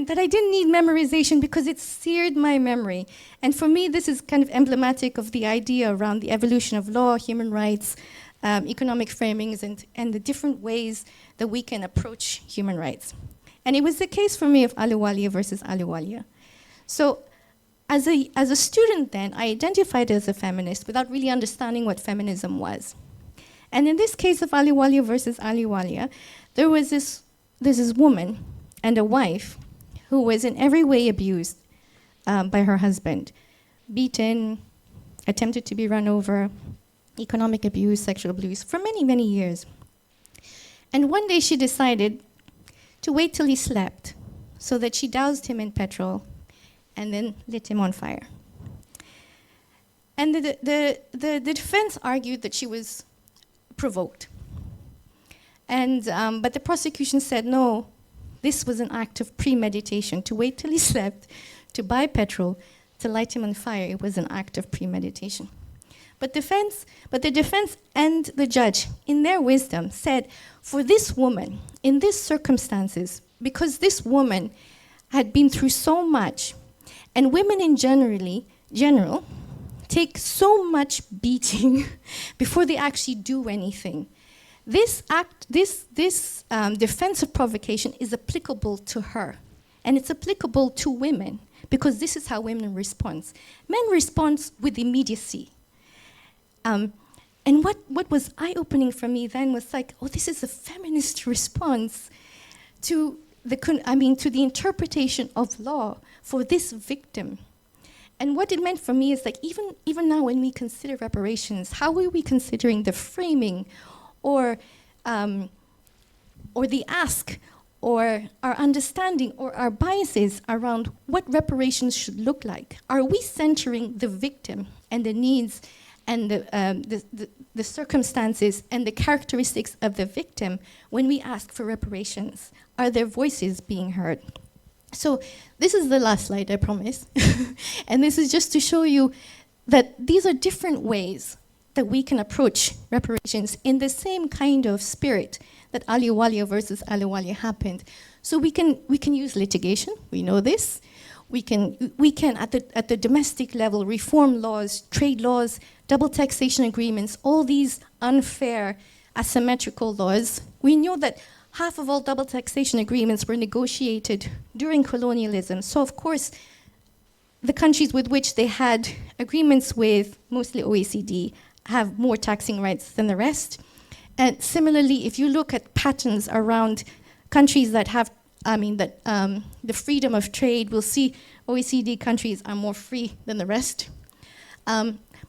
that I didn't need memorization because it seared my memory. And for me, this is kind of emblematic of the idea around the evolution of law, human rights, economic framings, and the different ways that we can approach human rights. And it was the case for me of Ahluwalia versus Ahluwalia. So as a student then, I identified as a feminist without really understanding what feminism was. And in this case of Ahluwalia versus Ahluwalia, there was this woman and a wife who was in every way abused by her husband, beaten, attempted to be run over, economic abuse, sexual abuse, for many, many years. And one day she decided to wait till he slept so that she doused him in petrol and then lit him on fire. And the defense argued that she was provoked. And but the prosecution said, no, this was an act of premeditation. To wait till he slept, to buy petrol, to light him on fire, it was an act of premeditation. But the defense and the judge, in their wisdom, said, for this woman, in these circumstances, because this woman had been through so much, and women in general take so much beating before they actually do anything. This defense of provocation is applicable to her, and it's applicable to women, because this is how women respond. Men respond with immediacy. And what was eye-opening for me then was like, oh, this is a feminist response to the interpretation of law for this victim. And what it meant for me is like, even now when we consider reparations, how are we considering the framing or the ask or our understanding or our biases around what reparations should look like? Are we centering the victim and the needs and the circumstances and the characteristics of the victim when we ask for reparations? Are their voices being heard? So this is the last slide, I promise. And this is just to show you that these are different ways that we can approach reparations in the same kind of spirit that Ahluwalia versus Ahluwalia happened. So we can use litigation, we know this. We can at the domestic level reform laws, trade laws, double taxation agreements, all these unfair, asymmetrical laws. We know that half of all double taxation agreements were negotiated during colonialism. So of course, the countries with which they had agreements with, mostly OECD, have more taxing rights than the rest. And similarly, if you look at patterns around countries that have, the freedom of trade, we'll see OECD countries are more free than the rest.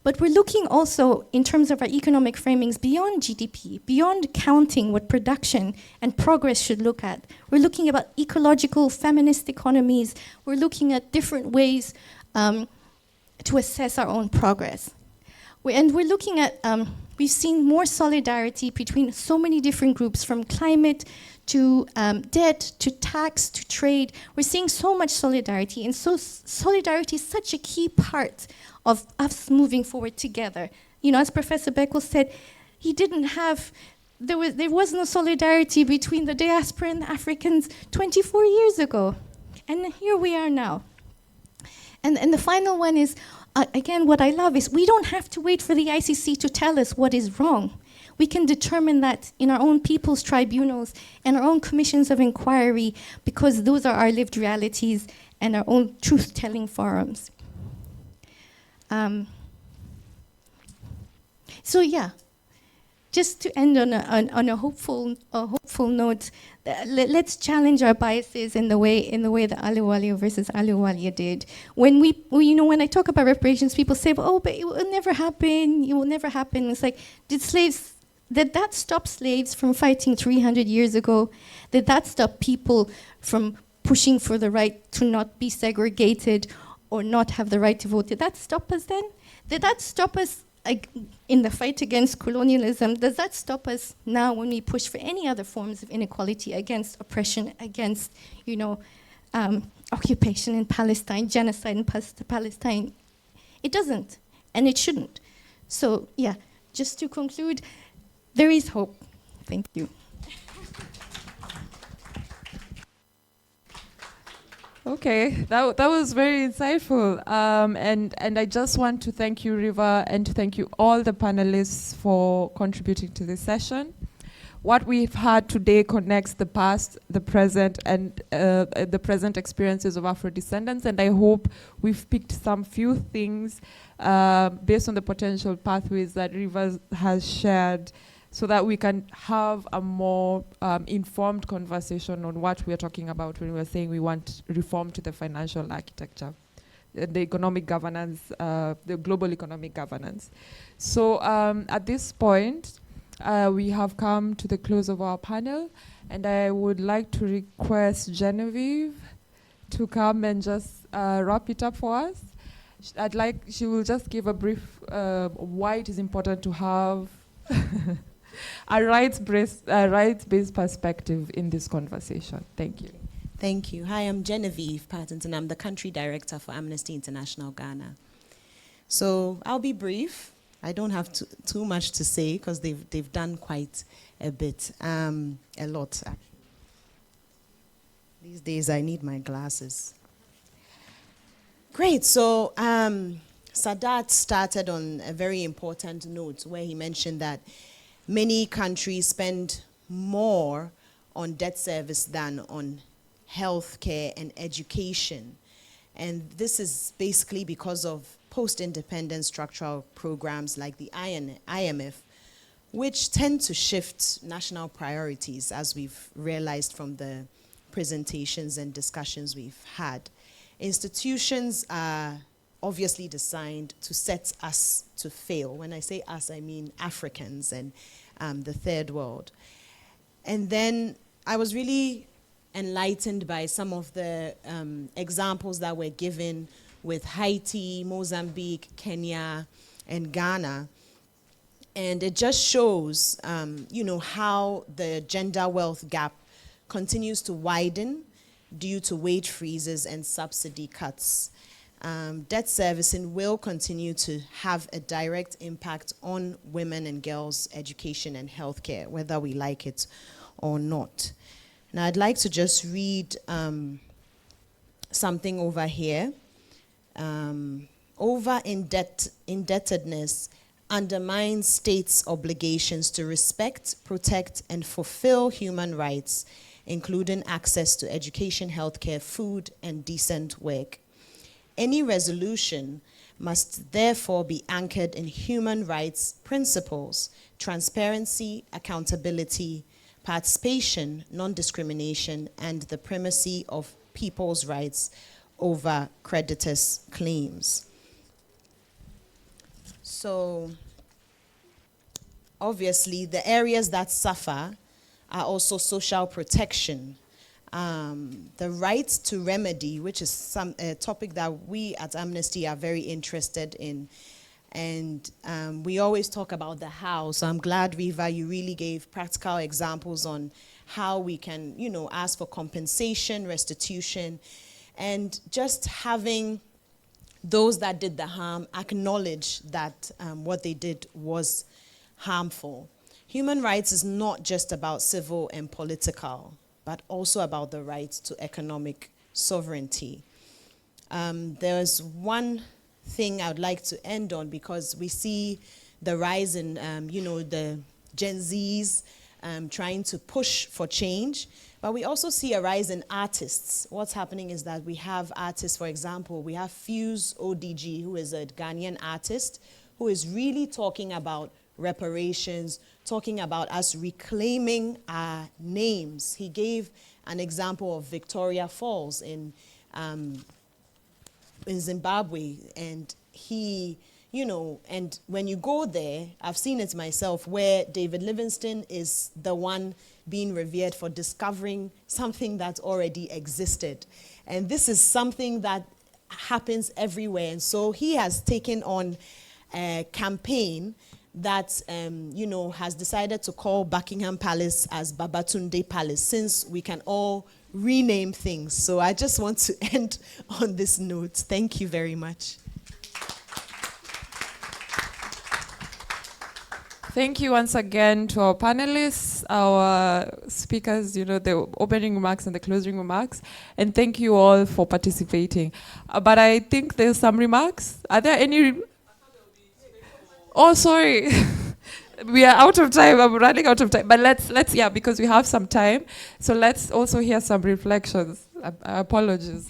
But we're looking also, in terms of our economic framings, beyond GDP, beyond counting what production and progress should look at. We're looking about ecological, feminist economies. We're looking at different ways to assess our own progress. We're looking at, we've seen more solidarity between so many different groups, from climate to debt, to tax, to trade. We're seeing so much solidarity, and so solidarity is such a key part of us moving forward together. You know, as Professor Beckel said, there was no solidarity between the diaspora and the Africans 24 years ago. And here we are now. And the final one is, again, what I love is we don't have to wait for the ICC to tell us what is wrong. We can determine that in our own people's tribunals and our own commissions of inquiry, because those are our lived realities and our own truth-telling forums. So yeah, just to end on a hopeful note, let's challenge our biases in the way that Ahluwalia versus Ahluwalia did. When I talk about reparations, people say, "Oh, but it will never happen. It will never happen." It's like, did that stop slaves from fighting 300 years ago? Did that stop people from pushing for the right to not be segregated or not have the right to vote? Did that stop us then? Did that stop us in the fight against colonialism? Does that stop us now when we push for any other forms of inequality, against oppression, against, occupation in Palestine, genocide in Palestine? It doesn't, and it shouldn't. So yeah, just to conclude, there is hope. Thank you. Okay, that was very insightful. And I just want to thank you, Riva, and to thank you all the panelists for contributing to this session. What we've had today connects the past, the present, and the present experiences of Afro-descendants, and I hope we've picked some few things based on the potential pathways that Riva has shared, so that we can have a more informed conversation on what we're talking about when we're saying we want reform to the financial architecture, the economic governance, the global economic governance. So at this point, we have come to the close of our panel, and I would like to request Genevieve to come and just wrap it up for us. She will just give a brief why it is important to have a rights-based perspective in this conversation. Thank you. Thank you. Hi, I'm Genevieve Patterson. I'm the country director for Amnesty International Ghana. So I'll be brief. I don't have too much to say because they've done quite a bit, a lot. Actually. These days I need my glasses. Great. So Sadat started on a very important note where he mentioned that many countries spend more on debt service than on healthcare and education. And this is basically because of post-independent structural programs like the IMF, which tend to shift national priorities, as we've realized from the presentations and discussions we've had. Institutions are obviously designed to set us to fail. When I say us, I mean Africans and the third world. And then I was really enlightened by some of the examples that were given with Haiti, Mozambique, Kenya, and Ghana. And it just shows, how the gender wealth gap continues to widen due to wage freezes and subsidy cuts. Debt servicing will continue to have a direct impact on women and girls' education and healthcare, whether we like it or not. Now, I'd like to just read something over here. Over-indebtedness undermines states' obligations to respect, protect, and fulfill human rights, including access to education, healthcare, food, and decent work. Any resolution must therefore be anchored in human rights principles, transparency, accountability, participation, non-discrimination, and the primacy of people's rights over creditors' claims. So, obviously, the areas that suffer are also social protection. The right to remedy, which is a topic that we at Amnesty are very interested in. And we always talk about the how. So I'm glad, Riva, you really gave practical examples on how we can, ask for compensation, restitution, and just having those that did the harm acknowledge that what they did was harmful. Human rights is not just about civil and political, but also about the right to economic sovereignty. There's one thing I would like to end on, because we see the rise in, the Gen Zs trying to push for change, but we also see a rise in artists. What's happening is that we have artists, for example, we have Fuse ODG, who is a Ghanaian artist, who is really talking about reparations, talking about us reclaiming our names. He gave an example of Victoria Falls in Zimbabwe, and he, and when you go there, I've seen it myself, where David Livingstone is the one being revered for discovering something that already existed. And this is something that happens everywhere. And so he has taken on a campaign that, has decided to call Buckingham Palace as Babatunde Palace, since we can all rename things. So I just want to end on this note. Thank you very much. Thank you once again to our panelists, our speakers, the opening remarks and the closing remarks. And thank you all for participating. But I think there's some remarks. Are there any? Oh, sorry. We are out of time. I'm running out of time. But let's because we have some time. So let's also hear some reflections. Apologies.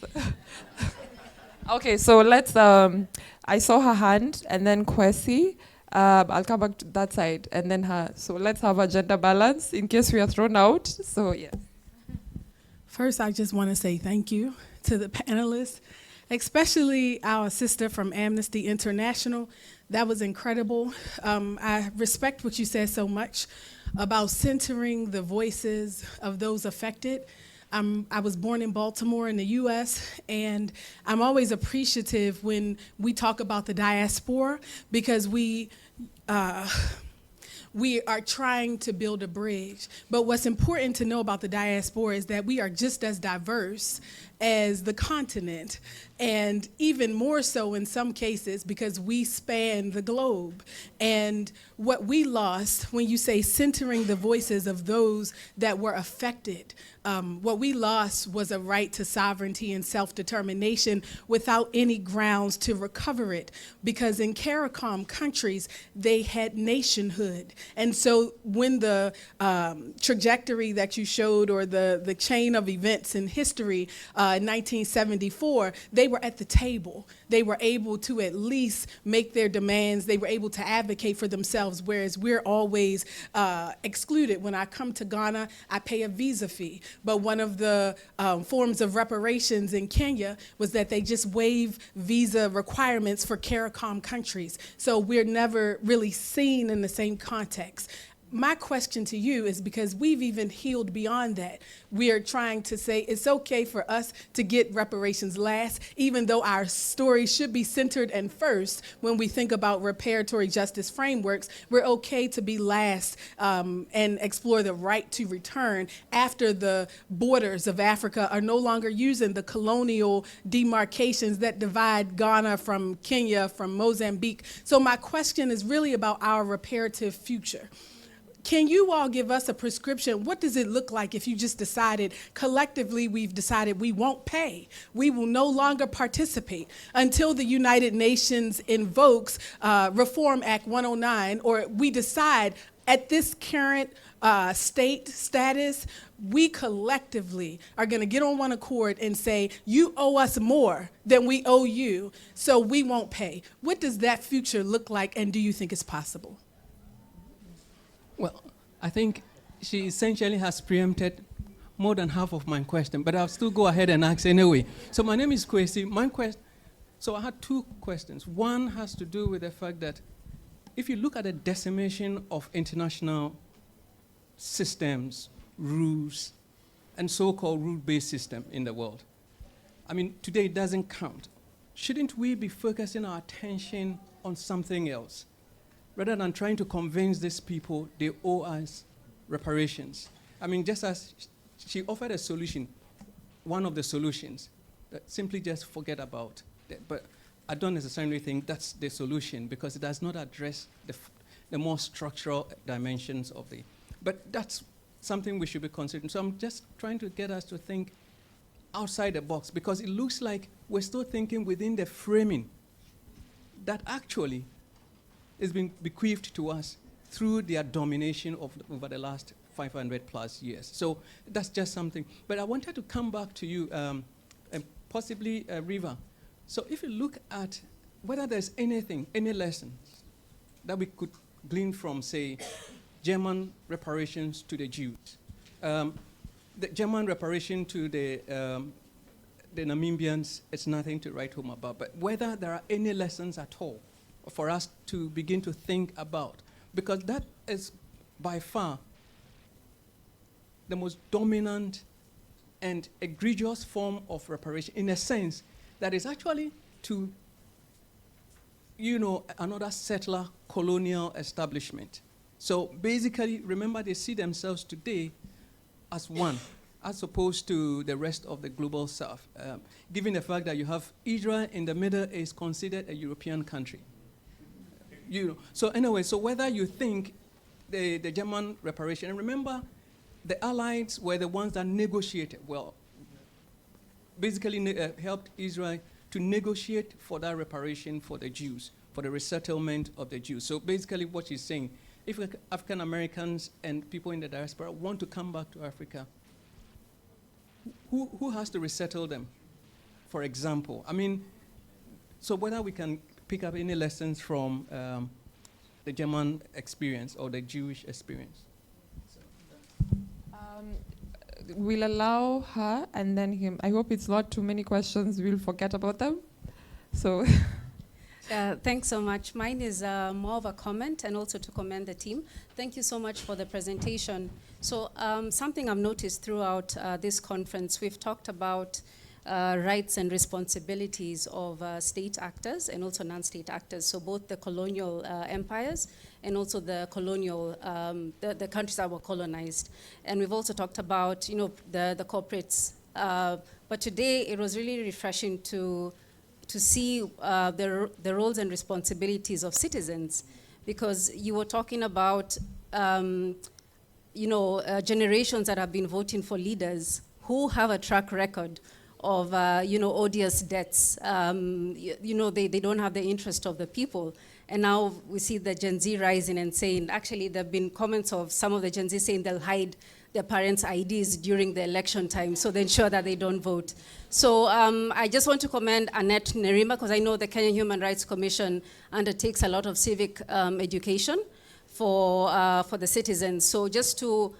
Okay, so let's, I saw her hand, and then Kwesi. I'll come back to that side, and then her. So let's have a gender balance in case we are thrown out. So, yes. First, I just want to say thank you to the panelists, especially our sister from Amnesty International. That was incredible. I respect what you said so much about centering the voices of those affected. I was born in Baltimore in the US, and I'm always appreciative when we talk about the diaspora, because we are trying to build a bridge. But what's important to know about the diaspora is that we are just as diverse as the continent, and even more so in some cases because we span the globe. And what we lost, when you say centering the voices of those that were affected, what we lost was a right to sovereignty and self-determination without any grounds to recover it. Because in CARICOM countries, they had nationhood. And so when the trajectory that you showed, or the chain of events in history in 1974, they were at the table. They were able to at least make their demands. They were able to advocate for themselves, whereas we're always excluded. When I come to Ghana, I pay a visa fee. But one of the forms of reparations in Kenya was that they just waive visa requirements for CARICOM countries. So we're never really seen in the same context. My question to you is, because we've even healed beyond that, we are trying to say it's okay for us to get reparations last, even though our story should be centered and first. When we think about reparatory justice frameworks, we're okay to be last and explore the right to return after the borders of Africa are no longer using the colonial demarcations that divide Ghana from Kenya, from Mozambique. So my question is really about our reparative future. Can you all give us a prescription? What does it look like if you just decided, collectively we've decided we won't pay, we will no longer participate until the United Nations invokes Reform Act 109, or we decide at this current status, we collectively are going to get on one accord and say, you owe us more than we owe you, so we won't pay. What does that future look like, and do you think it's possible? Well, I think she essentially has preempted more than half of my question, but I'll still go ahead and ask anyway. So my name is Kwesi. So I had two questions. One has to do with the fact that if you look at the decimation of international systems, rules, and so-called rule-based system in the world, I mean, today it doesn't count. Shouldn't we be focusing our attention on something else? Rather than trying to convince these people they owe us reparations. I mean, just as she offered a solution, one of the solutions, that simply just forget about that. But I don't necessarily think that's the solution, because it does not address the more structural dimensions of the. But that's something we should be considering. So I'm just trying to get us to think outside the box, because it looks like we're still thinking within the framing that actually has been bequeathed to us through their domination over the last 500 plus years. So that's just something. But I wanted to come back to you, and possibly Riva. So if you look at whether there's anything, any lessons that we could glean from, say, German reparations to the Jews, the German reparation to the Namibians, it's nothing to write home about, but whether there are any lessons at all for us to begin to think about, because that is by far the most dominant and egregious form of reparation, in a sense that is actually to, another settler colonial establishment. So basically, remember, they see themselves today as one, as opposed to the rest of the global south. Given the fact that you have Israel in the middle, is considered a European country. So anyway, so whether you think the German reparation, and remember, the Allies were the ones that negotiated, basically helped Israel to negotiate for that reparation for the Jews, for the resettlement of the Jews. So basically what she's saying, if African Americans and people in the diaspora want to come back to Africa, who has to resettle them, for example? I mean, so whether we can pick up any lessons from the German experience or the Jewish experience. We'll allow her and then him. I hope it's not too many questions. We'll forget about them. So. Thanks so much. Mine is more of a comment, and also to commend the team. Thank you so much for the presentation. So something I've noticed throughout this conference, we've talked about rights and responsibilities of state actors and also non-state actors. So both the colonial empires and also the colonial, the countries that were colonized. And we've also talked about, the corporates But today it was really refreshing to see the roles and responsibilities of citizens, because you were talking about generations that have been voting for leaders who have a track record of odious debts. They don't have the interest of the people. And now we see the Gen Z rising and saying, actually there have been comments of some of the Gen Z saying they'll hide their parents' IDs during the election time so they ensure that they don't vote. So I just want to commend Annette Nerima, because I know the Kenya Human Rights Commission undertakes a lot of civic education for the citizens. So just to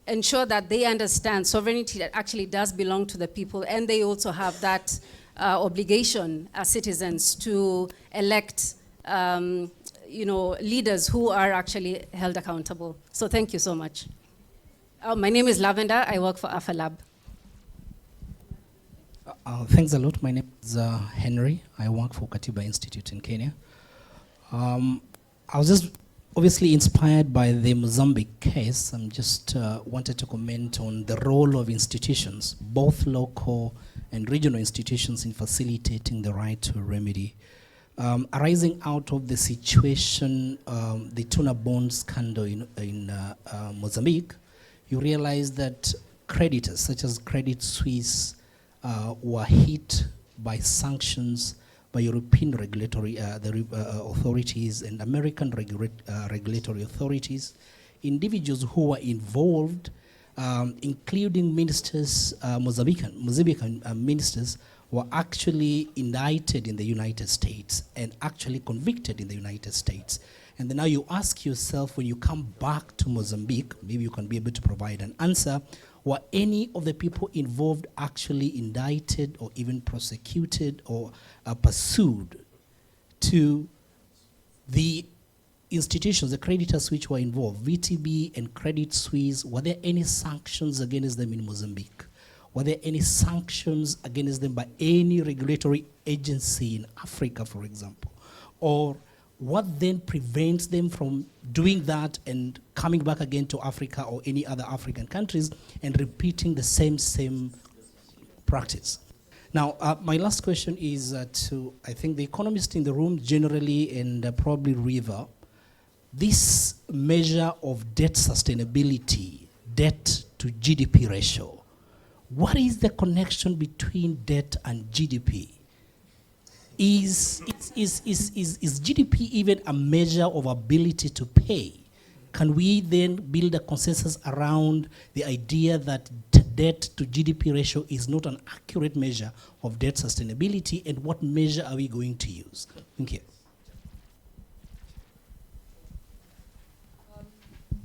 ensure that they understand sovereignty that actually does belong to the people, and they also have that obligation as citizens to elect leaders who are actually held accountable. So thank you so much. My name is Lavender. I work for AFALAB. Thanks a lot. My name is Henry. I work for Katiba Institute in Kenya. I was just obviously inspired by the Mozambique case. I'm just wanted to comment on the role of institutions, both local and regional institutions, in facilitating the right to remedy. Arising out of the situation, the tuna bond scandal in Mozambique, you realize that creditors such as Credit Suisse were hit by sanctions by European regulatory authorities and American regulatory authorities. Individuals who were involved, including ministers, Mozambican ministers, were actually indicted in the United States and actually convicted in the United States. And then now you ask yourself, when you come back to Mozambique, maybe you can be able to provide an answer, were any of the people involved actually indicted or even prosecuted or pursued to the institutions, the creditors which were involved, VTB and Credit Suisse? Were there any sanctions against them in Mozambique? Were there any sanctions against them by any regulatory agency in Africa, for example? Or what then prevents them from doing that and coming back again to Africa or any other African countries and repeating the same practice? Now, my last question is to, I think, the economists in the room generally, and probably River. This measure of debt sustainability, debt to GDP ratio, what is the connection between debt and GDP? Is GDP even a measure of ability to pay? Can we then build a consensus around the idea that debt to GDP ratio is not an accurate measure of debt sustainability, and what measure are we going to use? Thank you.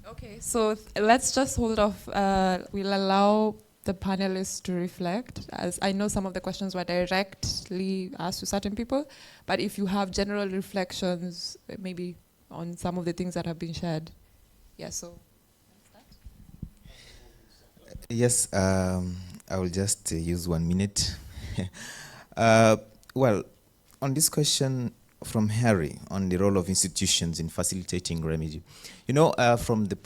Okay, so let's just hold off. We'll allow the panelists to reflect, as I know some of the questions were directly asked to certain people, but if you have general reflections, maybe on some of the things that have been shared. Yeah, so yes, I will just use 1 minute. Well, on this question from Harry on the role of institutions in facilitating remedy, from the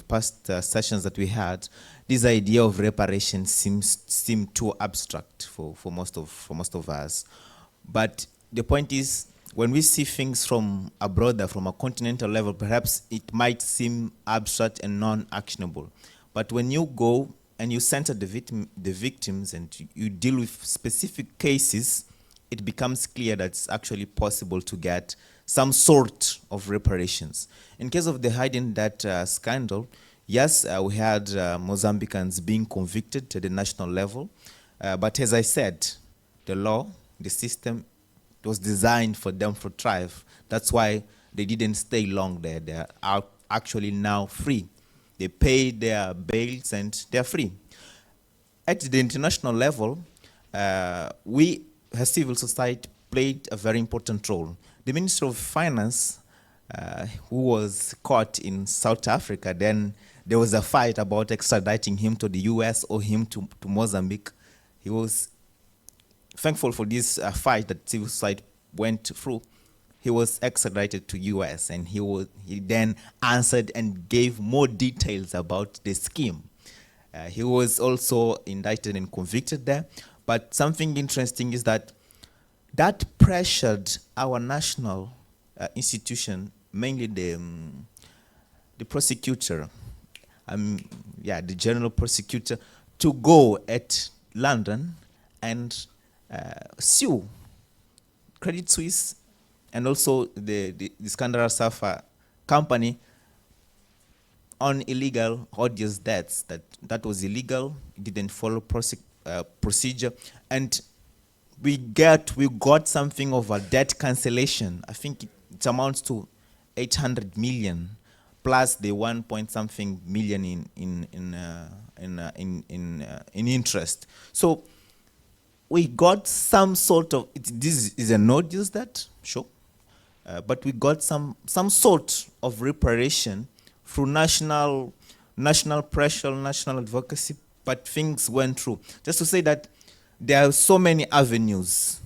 past sessions that we had, this idea of reparations seemed too abstract for most of us. But the point is, when we see things from a broader, from a continental level, perhaps it might seem abstract and non-actionable. But when you go and you center the victims and you deal with specific cases, it becomes clear that it's actually possible to get some sort of reparations. In case of the hiding debt scandal, yes, we had Mozambicans being convicted at the national level, but as I said, the law, the system, it was designed for them to thrive. That's why they didn't stay long there. They are actually now free. They pay their bails and they're free. At the international level, we, as civil society, played a very important role. The Minister of Finance, who was caught in South Africa, then there was a fight about extraditing him to the US or him to Mozambique. He was thankful for this fight that civil society went through. He was extradited to US, and he then answered and gave more details about the scheme. He was also indicted and convicted there. But something interesting is that pressured our national institution, mainly the prosecutor, the general prosecutor, to go at London and sue Credit Suisse and also the Scandal Safa company on illegal odious debts. That was illegal. It didn't follow procedure, and we got something of a debt cancellation. I think it amounts to 800 million plus the 1 point something million in interest. So we got some sort of this is an odious debt, sure, but we got some sort of reparation through national pressure, national advocacy, but things went through. Just to say that there are so many avenues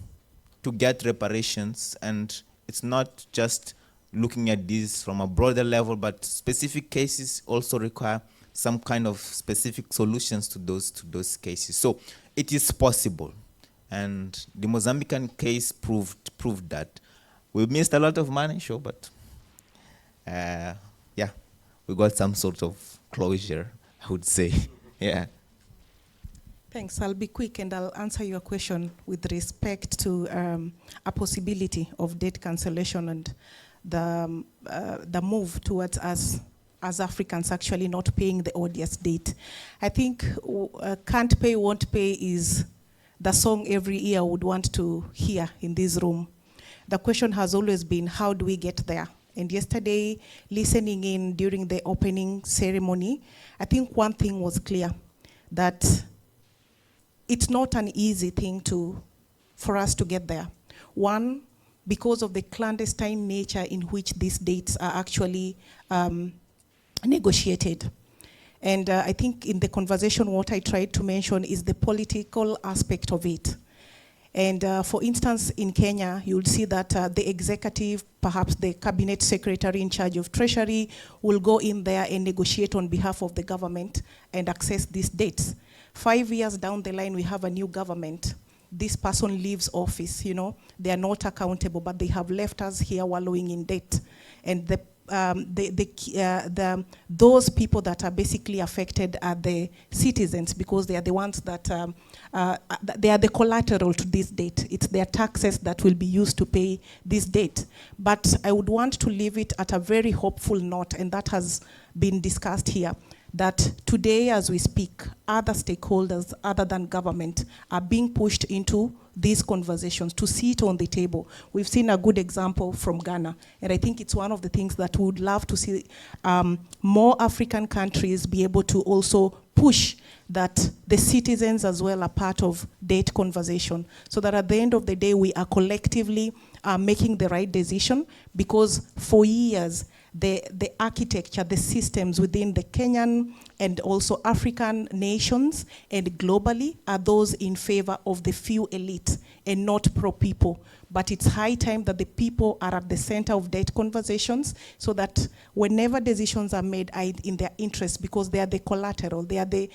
to get reparations, and it's not just looking at this from a broader level, but specific cases also require some kind of specific solutions to those cases. So it is possible, and the Mozambican case proved that. We missed a lot of money, sure, but we got some sort of closure, I would say. Yeah. Thanks. I'll be quick and I'll answer your question with respect to a possibility of debt cancellation and the move towards us as Africans actually not paying the odious debt. I think can't pay, won't pay is the song every ear would want to hear in this room. The question has always been, how do we get there? And yesterday, listening in during the opening ceremony, I think one thing was clear, that it's not an easy thing for us to get there. One, because of the clandestine nature in which these dates are actually negotiated. And I think in the conversation, what I tried to mention is the political aspect of it. And for instance, in Kenya, you'll see that the executive, perhaps the cabinet secretary in charge of treasury, will go in there and negotiate on behalf of the government and access these dates. 5 years down the line, we have a new government. This person leaves office, they are not accountable, but they have left us here wallowing in debt. And those people that are basically affected are the citizens, because they are the ones that, they are the collateral to this debt. It's their taxes that will be used to pay this debt. But I would want to leave it at a very hopeful note, and that has been discussed here, that today as we speak, other stakeholders other than government are being pushed into these conversations to sit on the table. We've seen a good example from Ghana, and I think it's one of the things that we would love to see more African countries be able to also push, that the citizens as well are part of debt conversation, so that at the end of the day we are collectively making the right decision, because for years the architecture, the systems within the Kenyan and also African nations and globally are those in favor of the few elite and not pro-people. But it's high time that the people are at the center of debt conversations, so that whenever decisions are made are in their interest, because they are the collateral, they are the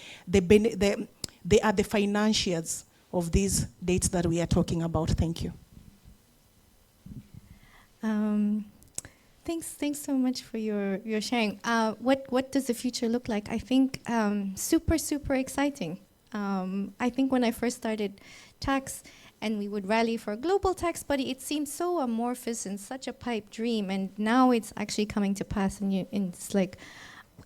financiers of these dates that we are talking about. Thank you. Thanks so much for your sharing. What does the future look like? I think super exciting. I think when I first started tax, and we would rally for a global tax body, it seemed so amorphous and such a pipe dream, and now it's actually coming to pass, and it's like,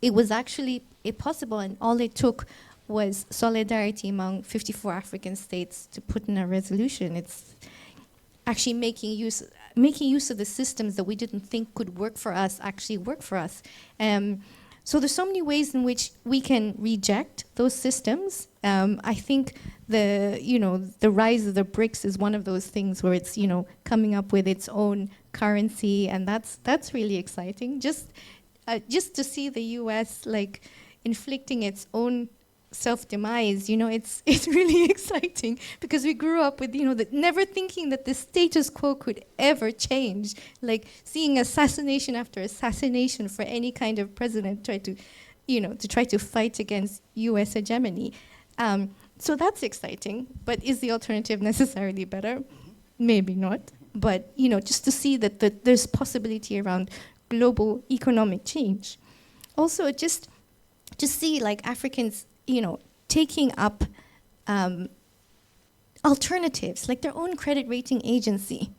it was actually possible, and all it took was solidarity among 54 African states to put in a resolution. It's actually making use of the systems that we didn't think could work for us actually work for us. So there's so many ways in which we can reject those systems. I think the rise of the BRICS is one of those things where it's coming up with its own currency, and that's really exciting. Just to see the U.S. like inflicting its own self-demise, it's really exciting, because we grew up with never thinking that the status quo could ever change, like seeing assassination after assassination for any kind of president try to to try to fight against US hegemony. So that's exciting, but is the alternative necessarily better? Maybe not, but just to see that there's possibility around global economic change. Also, just to see like Africans, taking up alternatives, like their own credit rating agency,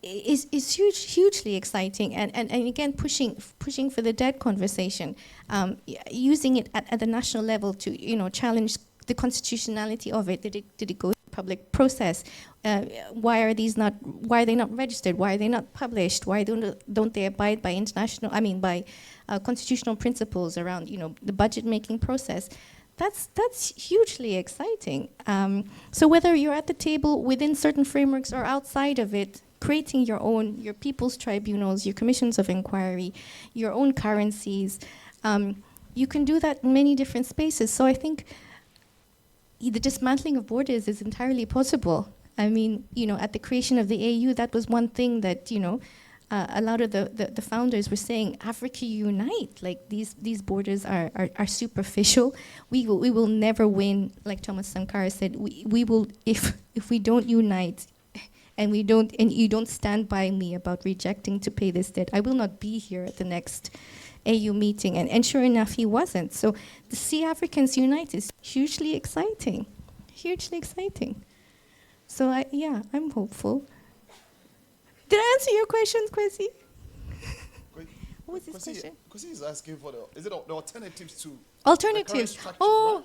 is hugely exciting, and again pushing for the debt conversation, using it at the national level to challenge the constitutionality of it. Did it go through public process? Why are they not registered? Why are they not published? Why don't they abide by constitutional principles around the budget making process? That's hugely exciting. So whether you're at the table within certain frameworks or outside of it, creating your people's tribunals, your commissions of inquiry, your own currencies, you can do that in many different spaces. So I think the dismantling of borders is entirely possible. I mean, at the creation of the AU, that was one thing that, a lot of the founders were saying, Africa unite, like these borders are superficial. We will never win, like Thomas Sankara said, we will, if we don't unite, and you don't stand by me about rejecting to pay this debt, I will not be here at the next AU meeting. And sure enough, he wasn't. So to see Africans unite is hugely exciting, hugely exciting. So I'm hopeful. Did I answer your questions, Kwesi? What was his question? Kwesi is asking for the alternatives to alternatives. Oh,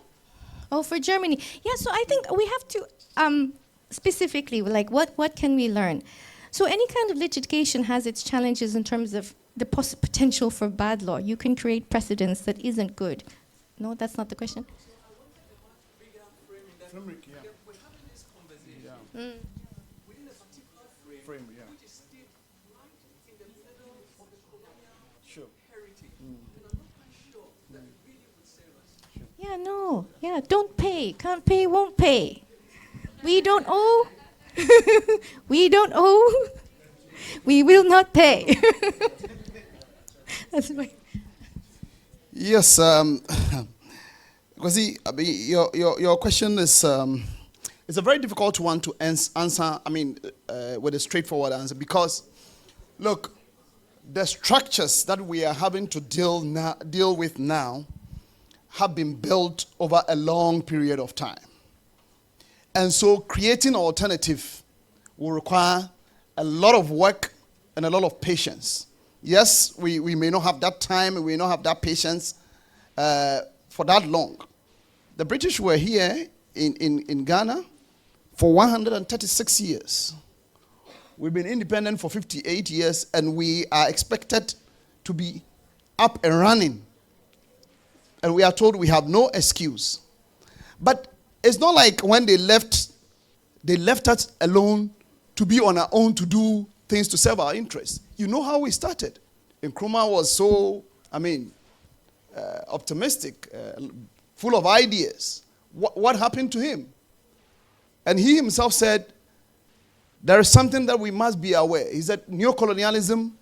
for Germany. Yeah, so I think we have to specifically, like, what can we learn? So any kind of litigation has its challenges in terms of the potential for bad law. You can create precedents that isn't good. No, that's not the question. Framework, yeah. Mm. Frame, yeah. Sure. Yeah, no. Yeah, don't pay. Can't pay, won't pay. We don't owe. We don't owe. We will not pay. That's right. Yes, because your question is it's a very difficult one to answer. I mean, with a straightforward answer, because look, the structures that we are having to deal with now have been built over a long period of time, and so creating an alternative will require a lot of work and a lot of patience. Yes, we may not have that time, we may not have that patience for that long. The British were here in Ghana for 136 years. We've been independent for 58 years, and we are expected to be up and running. And we are told we have no excuse. But it's not like when they left us alone to be on our own to do things to serve our interests. You know how we started. Nkrumah was so, optimistic, full of ideas. What happened to him? And he himself said, there is something that we must be aware. He said, neo-colonialism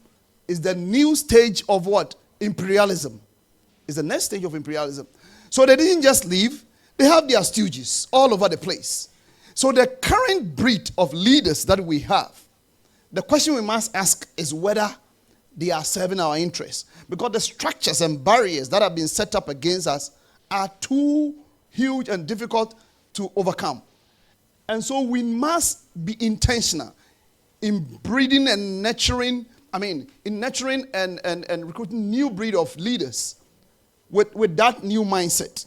is the new stage of what? Imperialism. It's the next stage of imperialism. So they didn't just leave. They have their stooges all over the place. So the current breed of leaders that we have, the question we must ask is whether they are serving our interests. Because the structures and barriers that have been set up against us are too huge and difficult to overcome. And so we must be intentional in breeding and nurturing, and recruiting new breed of leaders with that new mindset.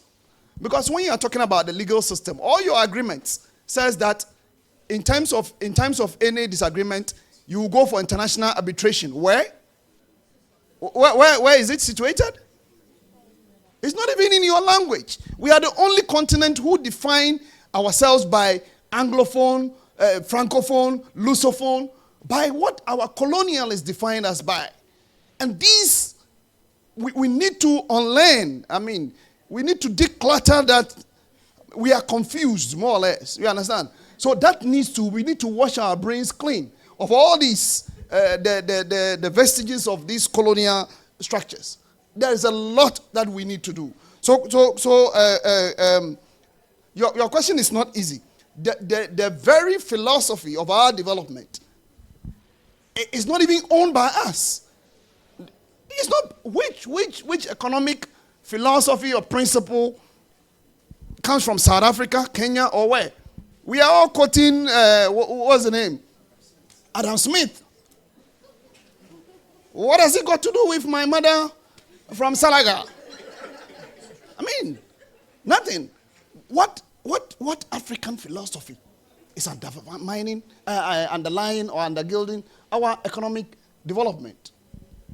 Because when you are talking about the legal system, all your agreements says that in terms of any disagreement, you will go for international arbitration. Where is it situated? It's not even in your language. We are the only continent who define ourselves by Anglophone, Francophone, Lusophone, by what our colonialists define us by. And these, we need to unlearn. We need to declutter that. We are confused, more or less. You understand? So we need to wash our brains clean of all these, the vestiges of these colonial structures. there is a lot that we need to do. Your question is not easy. The very philosophy of our development is not even owned by us. It's not which economic philosophy or principle comes from South Africa, Kenya, or where? We are all quoting, what's the name? Adam Smith. What has it got to do with my mother from Salaga? I mean, nothing. What African philosophy is underlying or undergilding our economic development?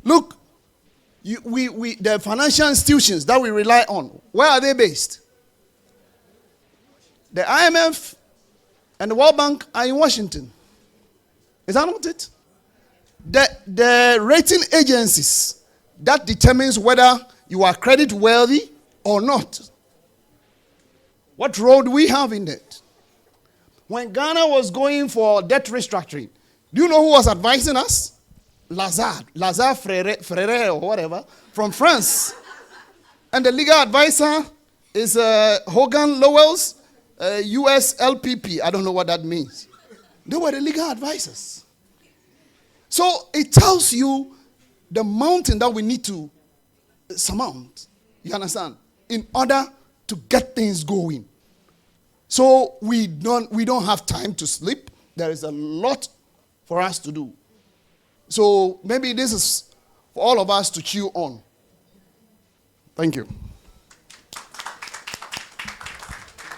Look, the financial institutions that we rely on, where are they based? The IMF and the World Bank are in Washington. Is that not it? The rating agencies that determines whether you are credit worthy or not. What role do we have in that? When Ghana was going for debt restructuring, do you know who was advising us? Lazare Frere or whatever, from France. And the legal advisor is Hogan Lovells, US LPP. I don't know what that means. They were the legal advisors. So it tells you the mountain that we need to surmount. You understand? In order to get things going. So we don't have time to sleep. There is a lot for us to do. So maybe this is for all of us to chew on. Thank you.